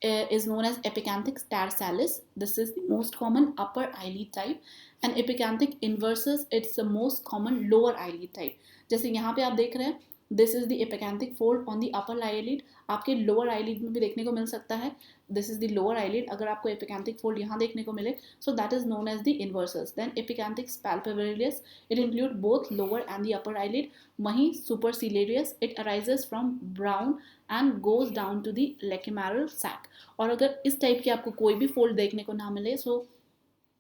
is known as epicanthic tarsalis. This is the most common upper eyelid type, and epicanthic inversus, it's the most common lower eyelid type. जैसे यहाँ पे आप देख रहे हैं, this is the epicanthic fold on the upper eyelid, आपके lower eyelid में भी देखने को मिल सकता है. This is the lower eyelid. अगर आपको एपिकैंथिक फोल्ड यहाँ देखने को मिले, so that is known as the inversus. Then epicanthic palpebrarius, it include both lower and the upper eyelid. वहीं superciliaris, it arises from brown and goes down to the lacrimal sac. और अगर इस type के आपको कोई भी fold देखने को ना मिले, so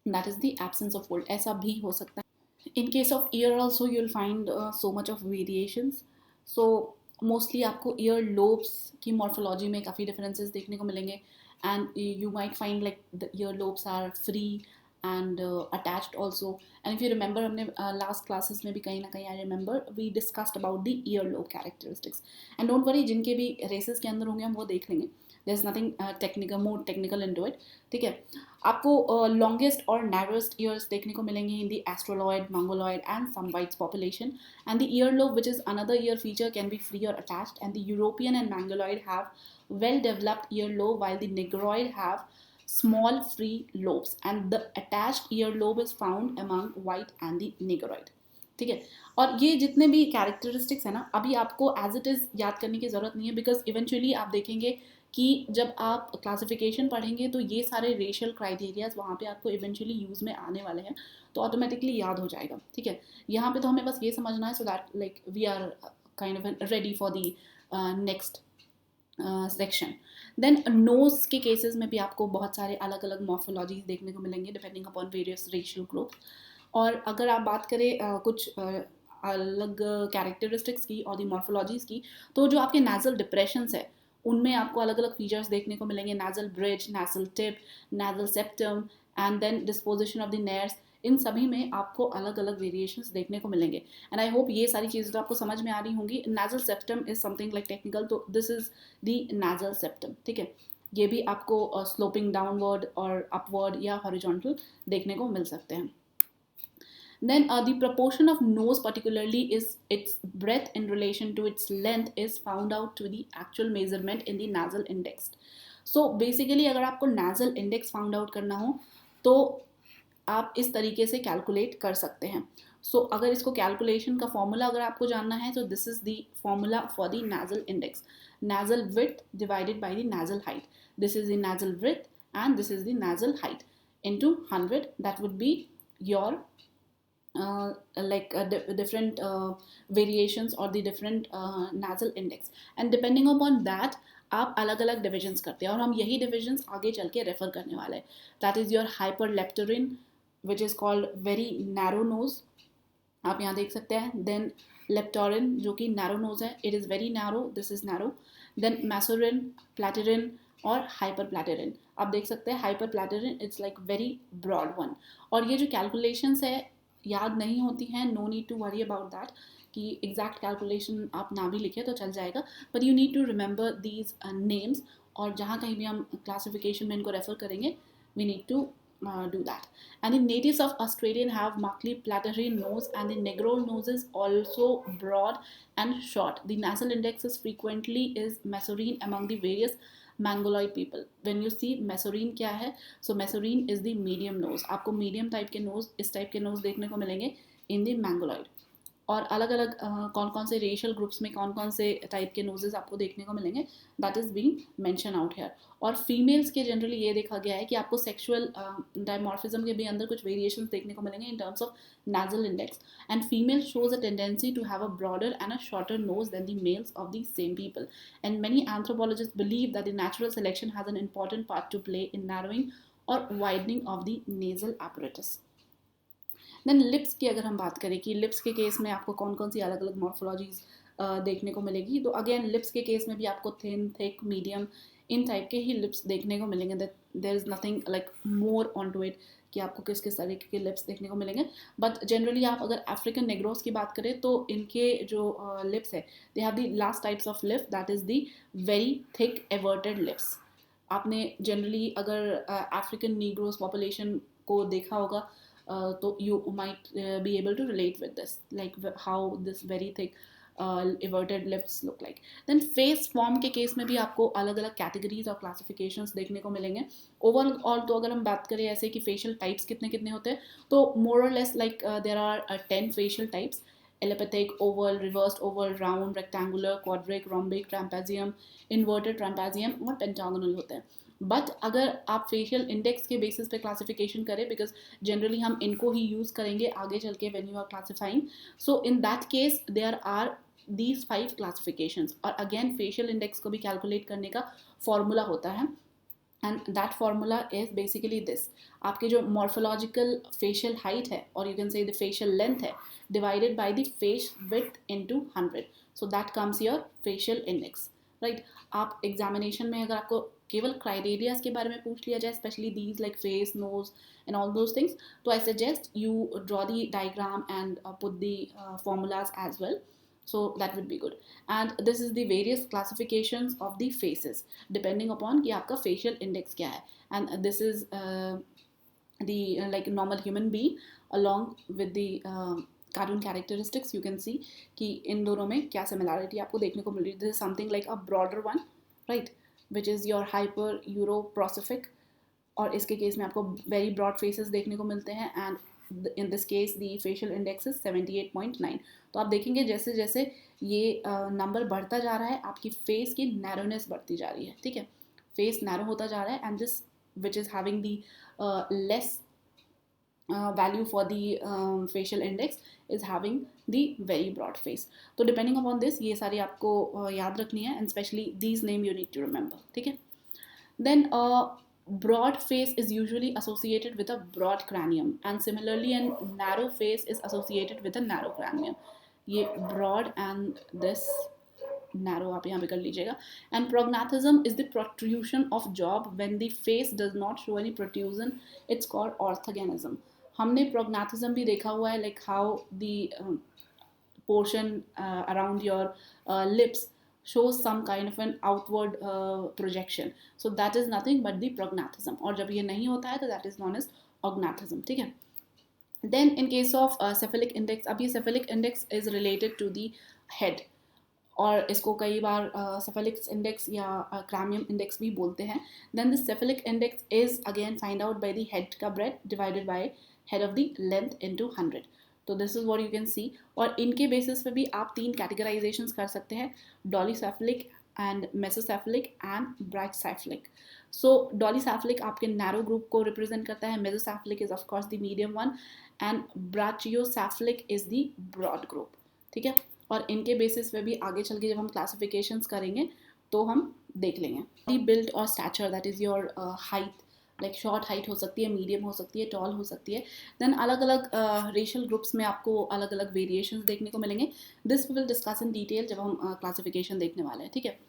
that is the absence of fold. ऐसा भी हो सकता है. In case of ear also you'll find so much of variations. So mostly आपको ear lobes की morphology में काफ़ी differences देखने को मिलेंगे, and you might find like the ear lobes are free and attached also. And if you remember हमने last classes में भी कहीं ना कहीं I remember we discussed about the ear lobe characteristics. And don't worry, जिनके भी races के अंदर होंगे हम वो देख लेंगे. There is nothing technical, more technical into it. ठीक है. आपको लॉन्गेस्ट और नैरोएस्ट ईयर्स देखने को मिलेंगे in the Australoid, Mongoloid and समवाइट्स population. And the ear lobe which is another ear feature can be free और attached. And the European and Mongoloid have well developed earlobe, while the negroid have small free lobes, and the attached earlobe is found among white and the negroid. ठीक है. और ये जितने भी characteristics है ना, अभी आपको एज इट इज़ याद करने की ज़रूरत नहीं है, बिकॉज इवेंचुअली आप देखेंगे कि जब आप क्लासिफिकेशन पढ़ेंगे तो ये सारे रेशियल क्राइटेरियाज वहाँ पे आपको इवेंचुअली यूज़ में आने वाले हैं, तो ऑटोमेटिकली याद हो जाएगा. ठीक है. यहाँ पे तो हमें बस ये समझना है, so that like we are kind of ready for the next section. Then nose के केसेस में भी आपको बहुत सारे अलग अलग मॉर्फोलॉजीज देखने को मिलेंगे depending upon various racial group. और अगर आप बात करें कुछ अलग कैरेक्टरिस्टिक्स की और दी मॉर्फोलॉजीज की, तो जो आपके नाजल डिप्रेशंस है उनमें आपको अलग अलग फीचर्स देखने को मिलेंगे. Nasal bridge, nasal tip, nasal septum and then disposition of the nares. इन सभी में आपको अलग अलग वेरिएशंस देखने को मिलेंगे. एंड आई होप ये सारी चीज़ें तो आपको समझ में आ रही होंगी. Nasal septum is something like technical, तो this is the nasal septum. ठीक है. ये भी आपको स्लोपिंग डाउनवर्ड और अपवर्ड या हॉरिजॉन्टल देखने को मिल सकते हैं. Then the proportion of nose particularly is its breadth in relation to its length is found out to the actual measurement in the nasal index. So basically अगर आपको nasal index found out करना हो तो आप इस तरीके से calculate कर सकते हैं. सो अगर इसको कैलकुलेशन का फॉर्मूला अगर आपको जानना है, तो this is the formula for the nasal index. Nasal width divided by the nasal height. This is the nasal width and this is the nasal height into 100. That would be your different variations or the different nasal index. And depending upon that आप अलग अलग divisions करते हैं, और हम यही divisions आगे चल के रेफर करने वाले हैं. That is your hyperleptorrhine which is called very narrow nose. आप यहाँ देख सकते हैं. देन लेप्टोरिन जो कि नैरो नोज है, it is very narrow, this is narrow. Then mesorrhine, platyrrhine और हाइपर प्लैटिरिन. आप देख सकते हैं hyperplatyrrhine it's like very broad one. और ये जो कैलकुलेशंस है याद नहीं होती हैं, no need to worry about that कि एग्जैक्ट कैलकुलेशन आप ना भी लिखे तो चल जाएगा, but you need to remember these names. और जहाँ कहीं भी हम क्लासिफिकेशन में इनको रेफर करेंगे, we need to do that. And the natives of Australian have markedly platyrrhine nose, and the negro nose is also broad and short. The nasal index is frequently is mesorine among the various Mongoloid people. When you see mesorine क्या है, so mesorine is the medium nose. आपको medium type के nose, इस type के nose देखने को मिलेंगे in the Mongoloid. और अलग अलग कौन कौन से रेशियल ग्रुप्स में कौन कौन से टाइप के नोजेस आपको देखने को मिलेंगे, that is being mention out here. और फीमेल्स के जनरली ये देखा गया है कि आपको सेक्सुअल डायमॉर्फिज्म के भी अंदर कुछ वेरिएशंस देखने को मिलेंगे in terms of nasal index. And female shows a tendency to have a broader and a shorter nose than the males of the same people. And many anthropologist believe that the natural selection has an important part to play in narrowing और widening of the nasal apparatus. Then lips की अगर हम बात करें कि lips के case में आपको कौन कौन सी अलग अलग मॉर्फोलॉजीज देखने को मिलेगी, तो अगेन लिप्स के केस में भी आपको thin, thick, medium in type के ही लिप्स देखने को मिलेंगे. That there is nothing like more on to it कि आपको किस किस तरीके के लिप्स देखने को मिलेंगे. बट जनरली आप अगर अफ्रीकन नेग्रोस की बात करें तो इनके जो लिप्स है, दे have the last types of lip, that is the very thick averted lips. आपने जनरली अगर अफ्रीकन नेग्रोस पॉपुलेशन को देखा होगा, so you might be able to relate with this, like how this very thick everted lips look like. Then face form के case में भी आपको अलग अलग कैटेगरीज और क्लासिफिकेशंस देखने को मिलेंगे। ओवरऑल तो अगर हम बात करें ऐसे कि फेशियल टाइप्स कितने कितने होते हैं, तो more or less like there are 10 facial types: elliptic, oval, reversed oval, round, rectangular, quadric, rhombic, trapezium, inverted trapezium और पेंटागोनल होते हैं। बट अगर आप फेशियल इंडेक्स के बेसिस पे क्लासिफिकेशन करें, बिकॉज जनरली हम इनको ही यूज़ करेंगे आगे चल के when you are classifying, so in that case there are these 5 classifications। और अगेन फेशियल इंडेक्स को भी कैलकुलेट करने का फॉर्मूला होता है, and that formula is basically this: आपके जो मॉर्फोलॉजिकल फेशियल हाइट है, और you can say the facial length है, divided by the face width into 100, so that comes your facial index, right. आप एग्जामिनेशन में अगर आपको केवल क्राइटेरियाज के बारे में पूछ लिया जाए, specially these like face, nose and all those things, तो I suggest you draw the diagram and put the formulas as well, so that would be good। and this is the various classifications of the faces depending upon कि आपका facial index क्या है, and this is the like normal human being along with the cartoon characteristics। you can see कि इन दोनों में क्या similarity आपको देखने को मिल रही है। this is something like a broader one, right, which is your hyper europrosific, और इसके केस में आपको very broad faces देखने को मिलते हैं, and in this case the facial index is 78.9। तो आप देखेंगे जैसे जैसे ये नंबर बढ़ता जा रहा है, आपकी फेस की नैरोनेस बढ़ती जा रही है, ठीक है, फेस नैरो होता जा रहा है, and this which is having the less value for the facial index is having the very broad face। तो depending upon this ये सारी आपको याद रखनी है, and especially these name you need to remember, ठीक है। then broad face is usually associated with a broad cranium, and similarly a narrow face is associated with a narrow cranium। ये broad and this narrow आप यहाँ पे कर लीजिएगा। and prognathism is the protrusion of jaw when the face does not show any protrusion, it's called orthogonism। हमने prognathism भी देखा हुआ है, like how the portion around your lips shows some kind of an outward projection, so that is nothing but the prognathism। और जब ये नहीं होता है तो that is known as ognathism, ठीक है। then in case of cephalic index, अब ये cephalic index is related to the head, और इसको कई बार cephalic index या cranium index भी बोलते हैं। then the cephalic index is again find out by the head का breadth divided by head of the length into 100। तो this is what you can सी, और इनके बेसिस पे भी आप 3 कैटेगराइजेशंस कर सकते हैं: डॉलीसेफलिक एंड मेसोसेफलिक एंड ब्राइटसेफलिक। सो डॉलीसेफलिक आपके नैरो ग्रुप को रिप्रेजेंट करता है, mesocephalic is of course the medium one, and brachiocephalic is the broad group, ठीक है। और इनके बेसिस पे भी आगे चल के जब हम क्लासिफिकेशंस करेंगे तो हम देख लेंगे। दी बिल्ड और stature, that is your height, like short height हो सकती है, मीडियम हो सकती है, टॉल हो सकती है। देन अलग अलग रेशियल ग्रुप्स में आपको अलग अलग वेरिएशंस देखने को मिलेंगे। This will discuss in detail जब हम क्लासिफिकेशन देखने वाले हैं, ठीक है।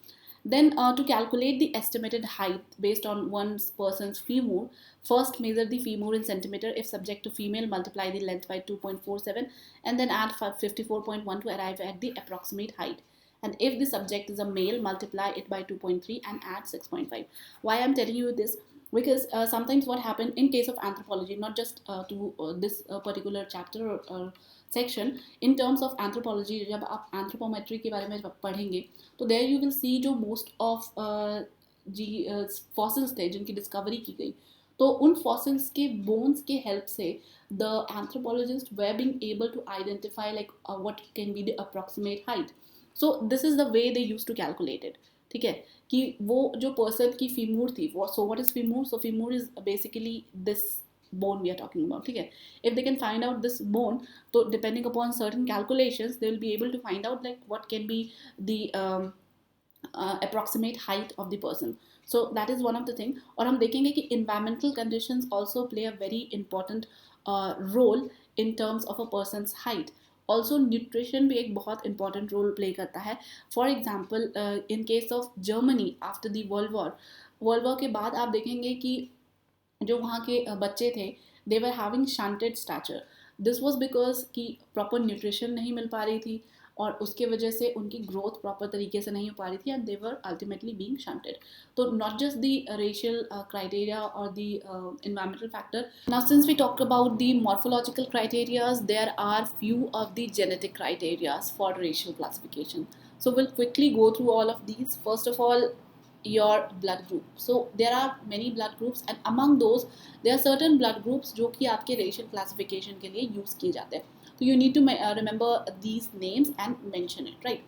Then to calculate the estimated height based on one person's femur, first measure the femur in centimeter if subject to female, multiply the length by 2.47 and then add 54.1 to arrive at the approximate height, and if the subject is a male, multiply it by 2.3 and add 6.5। why I'm telling you this, because sometimes what happen in case of anthropology, not just to this particular chapter or section, in terms of anthropology, जब आप anthropometry के बारे में पढ़ेंगे तो there you will see जो most of ji fossils थे जिनकी डिस्कवरी की गई, तो उन fossils के bones के help से the anthropologists were being able to identify like what can be the approximate height। so this is the way they used to calculate it, ठीक है, कि वो जो पर्सन की फीमूर थी वो, so what is femur, so femur is basically this bone we are talking about, ठीक है। if they can find out this bone, तो depending upon certain calculations they will be able to find out like what can be the approximate height of the person। so that is one of the thing। और हम देखेंगे कि environmental conditions also play a very important role in terms of a person's height। Also nutrition भी एक बहुत important role play करता है। For example in case of Germany after the world war के बाद आप देखेंगे कि जो वहाँ के बच्चे थे they were having stunted stature. This was because कि प्रॉपर न्यूट्रिशन नहीं मिल पा रही थी, और उसके वजह से उनकी ग्रोथ प्रॉपर तरीके से नहीं हो पा रही थी and they were ultimately being stunted. तो not just the racial criteria or the environmental factor. Now since we talked about the morphological criterias, there are few of the genetic criterias for racial classification. So we'll quickly go through all of these. First of all, your blood group. So there are many blood groups and among those there are certain blood groups जो कि आपके racial classification के लिए use किए जाते हैं. So you need to remember these names and mention it, right?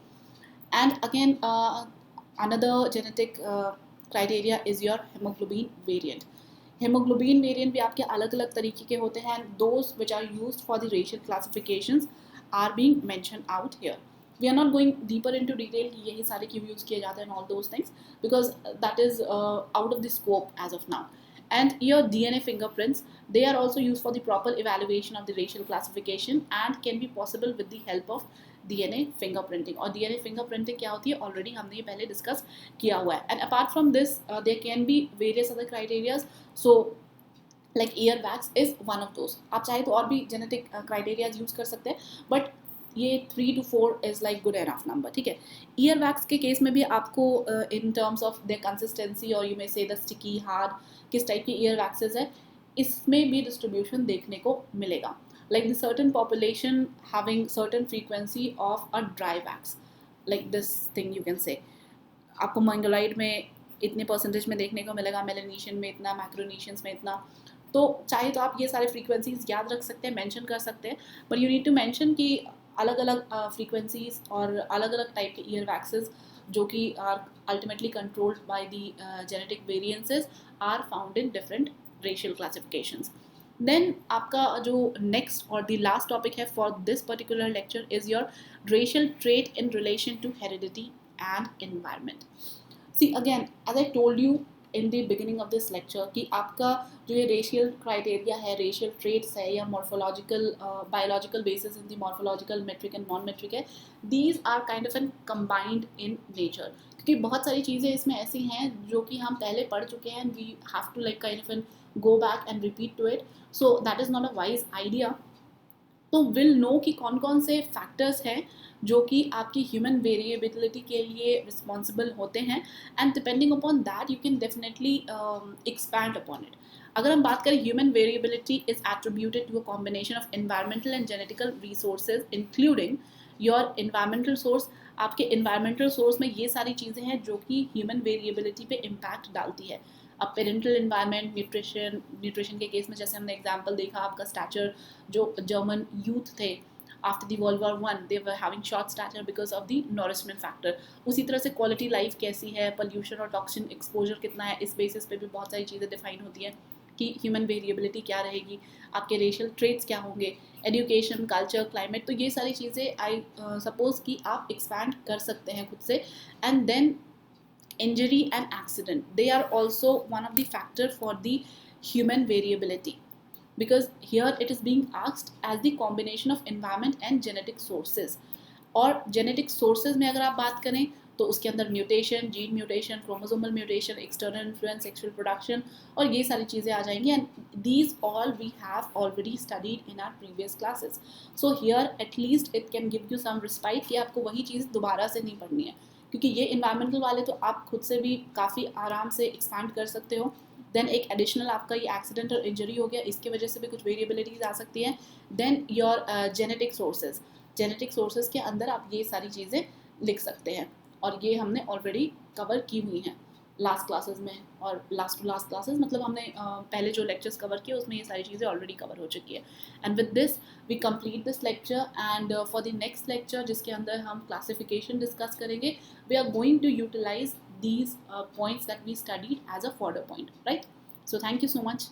And again, another genetic criteria is your hemoglobin variant. Hemoglobin variant भी आपके अलग अलग तरीके के होते हैं and those which are used for the racial classifications are being mentioned out here. We are not going deeper into detail कि यही सारे क्यों यूज़ किए जाते हैं and all those things because that is out of the scope as of now. And your DNA fingerprints, they are also used for the proper evaluation of the racial classification and can be possible with the help of DNA fingerprinting. और DNA fingerprinting क्या होती है already हमने ये पहले discuss किया हुआ है. And apart from this there can be various other criteria. So like ear wax is one of those. आप चाहे तो और भी genetic criteria यूज कर सकते हैं बट ये 3 to 4 is like good enough number. ठीक है. ईयर वैक्स के केस में भी आपको इन टर्म्स ऑफ द कंसिस्टेंसी और यू मे से द स्टिकी हार्ड किस टाइप के ईयर वैक्सेस है इसमें भी डिस्ट्रीब्यूशन देखने को मिलेगा. Like the certain population having certain frequency of a dry wax like this thing you can से आपको मंगोलाइड में इतने परसेंटेज में देखने को मिलेगा, मेलेनीशियन में इतना, मैक्रोनीशियंस में इतना. तो चाहे तो आप ये सारे फ्रीक्वेंसीज याद रख सकते हैं, मेंशन कर सकते हैं, but you need to mention कि अलग अलग फ्रीक्वेंसीज और अलग अलग टाइप के ईयर वैक्सेस जो कि are ultimately controlled by the genetic variances are found in different racial classifications. Then आपका जो नेक्स्ट और द लास्ट टॉपिक है for this particular lecture is your racial trait in relation to heredity and environment. See again as I told you in the beginning of this lecture कि आपका जो ये racial criteria है, racial traits है या morphological biological basis in the morphological metric and non metric है, these are kind of an combined in nature. क्योंकि बहुत सारी चीज़ें इसमें ऐसी हैं जो कि हम पहले पढ़ चुके हैं, we have to like kind of an go back and repeat to it. So that is not a wise idea. तो विल नो कि कौन कौन से फैक्टर्स हैं जो कि आपकी ह्यूमन वेरिएबिलिटी के लिए रिस्पॉन्सिबल होते हैं and depending upon that you can definitely expand upon it. अगर हम बात करें human variability is attributed to a combination of environmental and genetical resources including your environmental source. आपके एनवायरमेंटल सोर्स में ये सारी चीज़ें हैं जो कि ह्यूमन वेरिएबिलिटी पे इम्पैक्ट डालती है. अब पेरेंटल एनवायरनमेंट, न्यूट्रिशन के केस में जैसे हमने एग्जांपल देखा, आपका स्टैचर जो जर्मन यूथ थे after the world war one they were having short stature because of the nourishment factor. उसी तरह से क्वालिटी लाइफ कैसी है, पोल्यूशन और टॉक्सिन एक्सपोजर कितना है, इस बेसिस पे भी बहुत सारी चीज़ें डिफाइन होती हैं कि ह्यूमन वेरिएबिलिटी क्या रहेगी, आपके रेशियल ट्रेट्स क्या होंगे, एजुकेशन, कल्चर, क्लाइमेट. तो ये सारी चीज़ें आई सपोज कि आप एक्सपैंड कर सकते हैं खुद से. And then injury and accident, they are also one of the factor for the human variability because here it is being asked as the combination of environment and genetic sources. और genetic sources में अगर आप बात करें तो उसके अंदर mutation, gene mutation, chromosomal mutation, external influence, sexual production और ये सारी चीज़ें आ जाएंगी. And these all we have already studied in our previous classes. So here at least it can give you some respite कि आपको वही चीज़ दोबारा से नहीं पढ़नी है, क्योंकि ये इन्वायरमेंटल वाले तो आप खुद से भी काफ़ी आराम से एक्सपैंड कर सकते हो. देन एक एडिशनल आपका ये एक्सीडेंट और इंजरी हो गया, इसके वजह से भी कुछ वेरिएबिलिटीज आ सकती हैं. देन योर जेनेटिक सोर्सेज के अंदर आप ये सारी चीज़ें लिख सकते हैं और ये हमने ऑलरेडी कवर की हुई हैं लास्ट क्लासेस में. और लास्ट टू लास्ट क्लासेस मतलब हमने पहले जो लेक्चर्स कवर किए उसमें ये सारी चीज़ें ऑलरेडी कवर हो चुकी है. And with this we complete this lecture and for the next lecture जिसके अंदर हम क्लासिफिकेशन डिस्कस करेंगे, we are going to utilize these points that we studied as a further point, right? So thank you so much.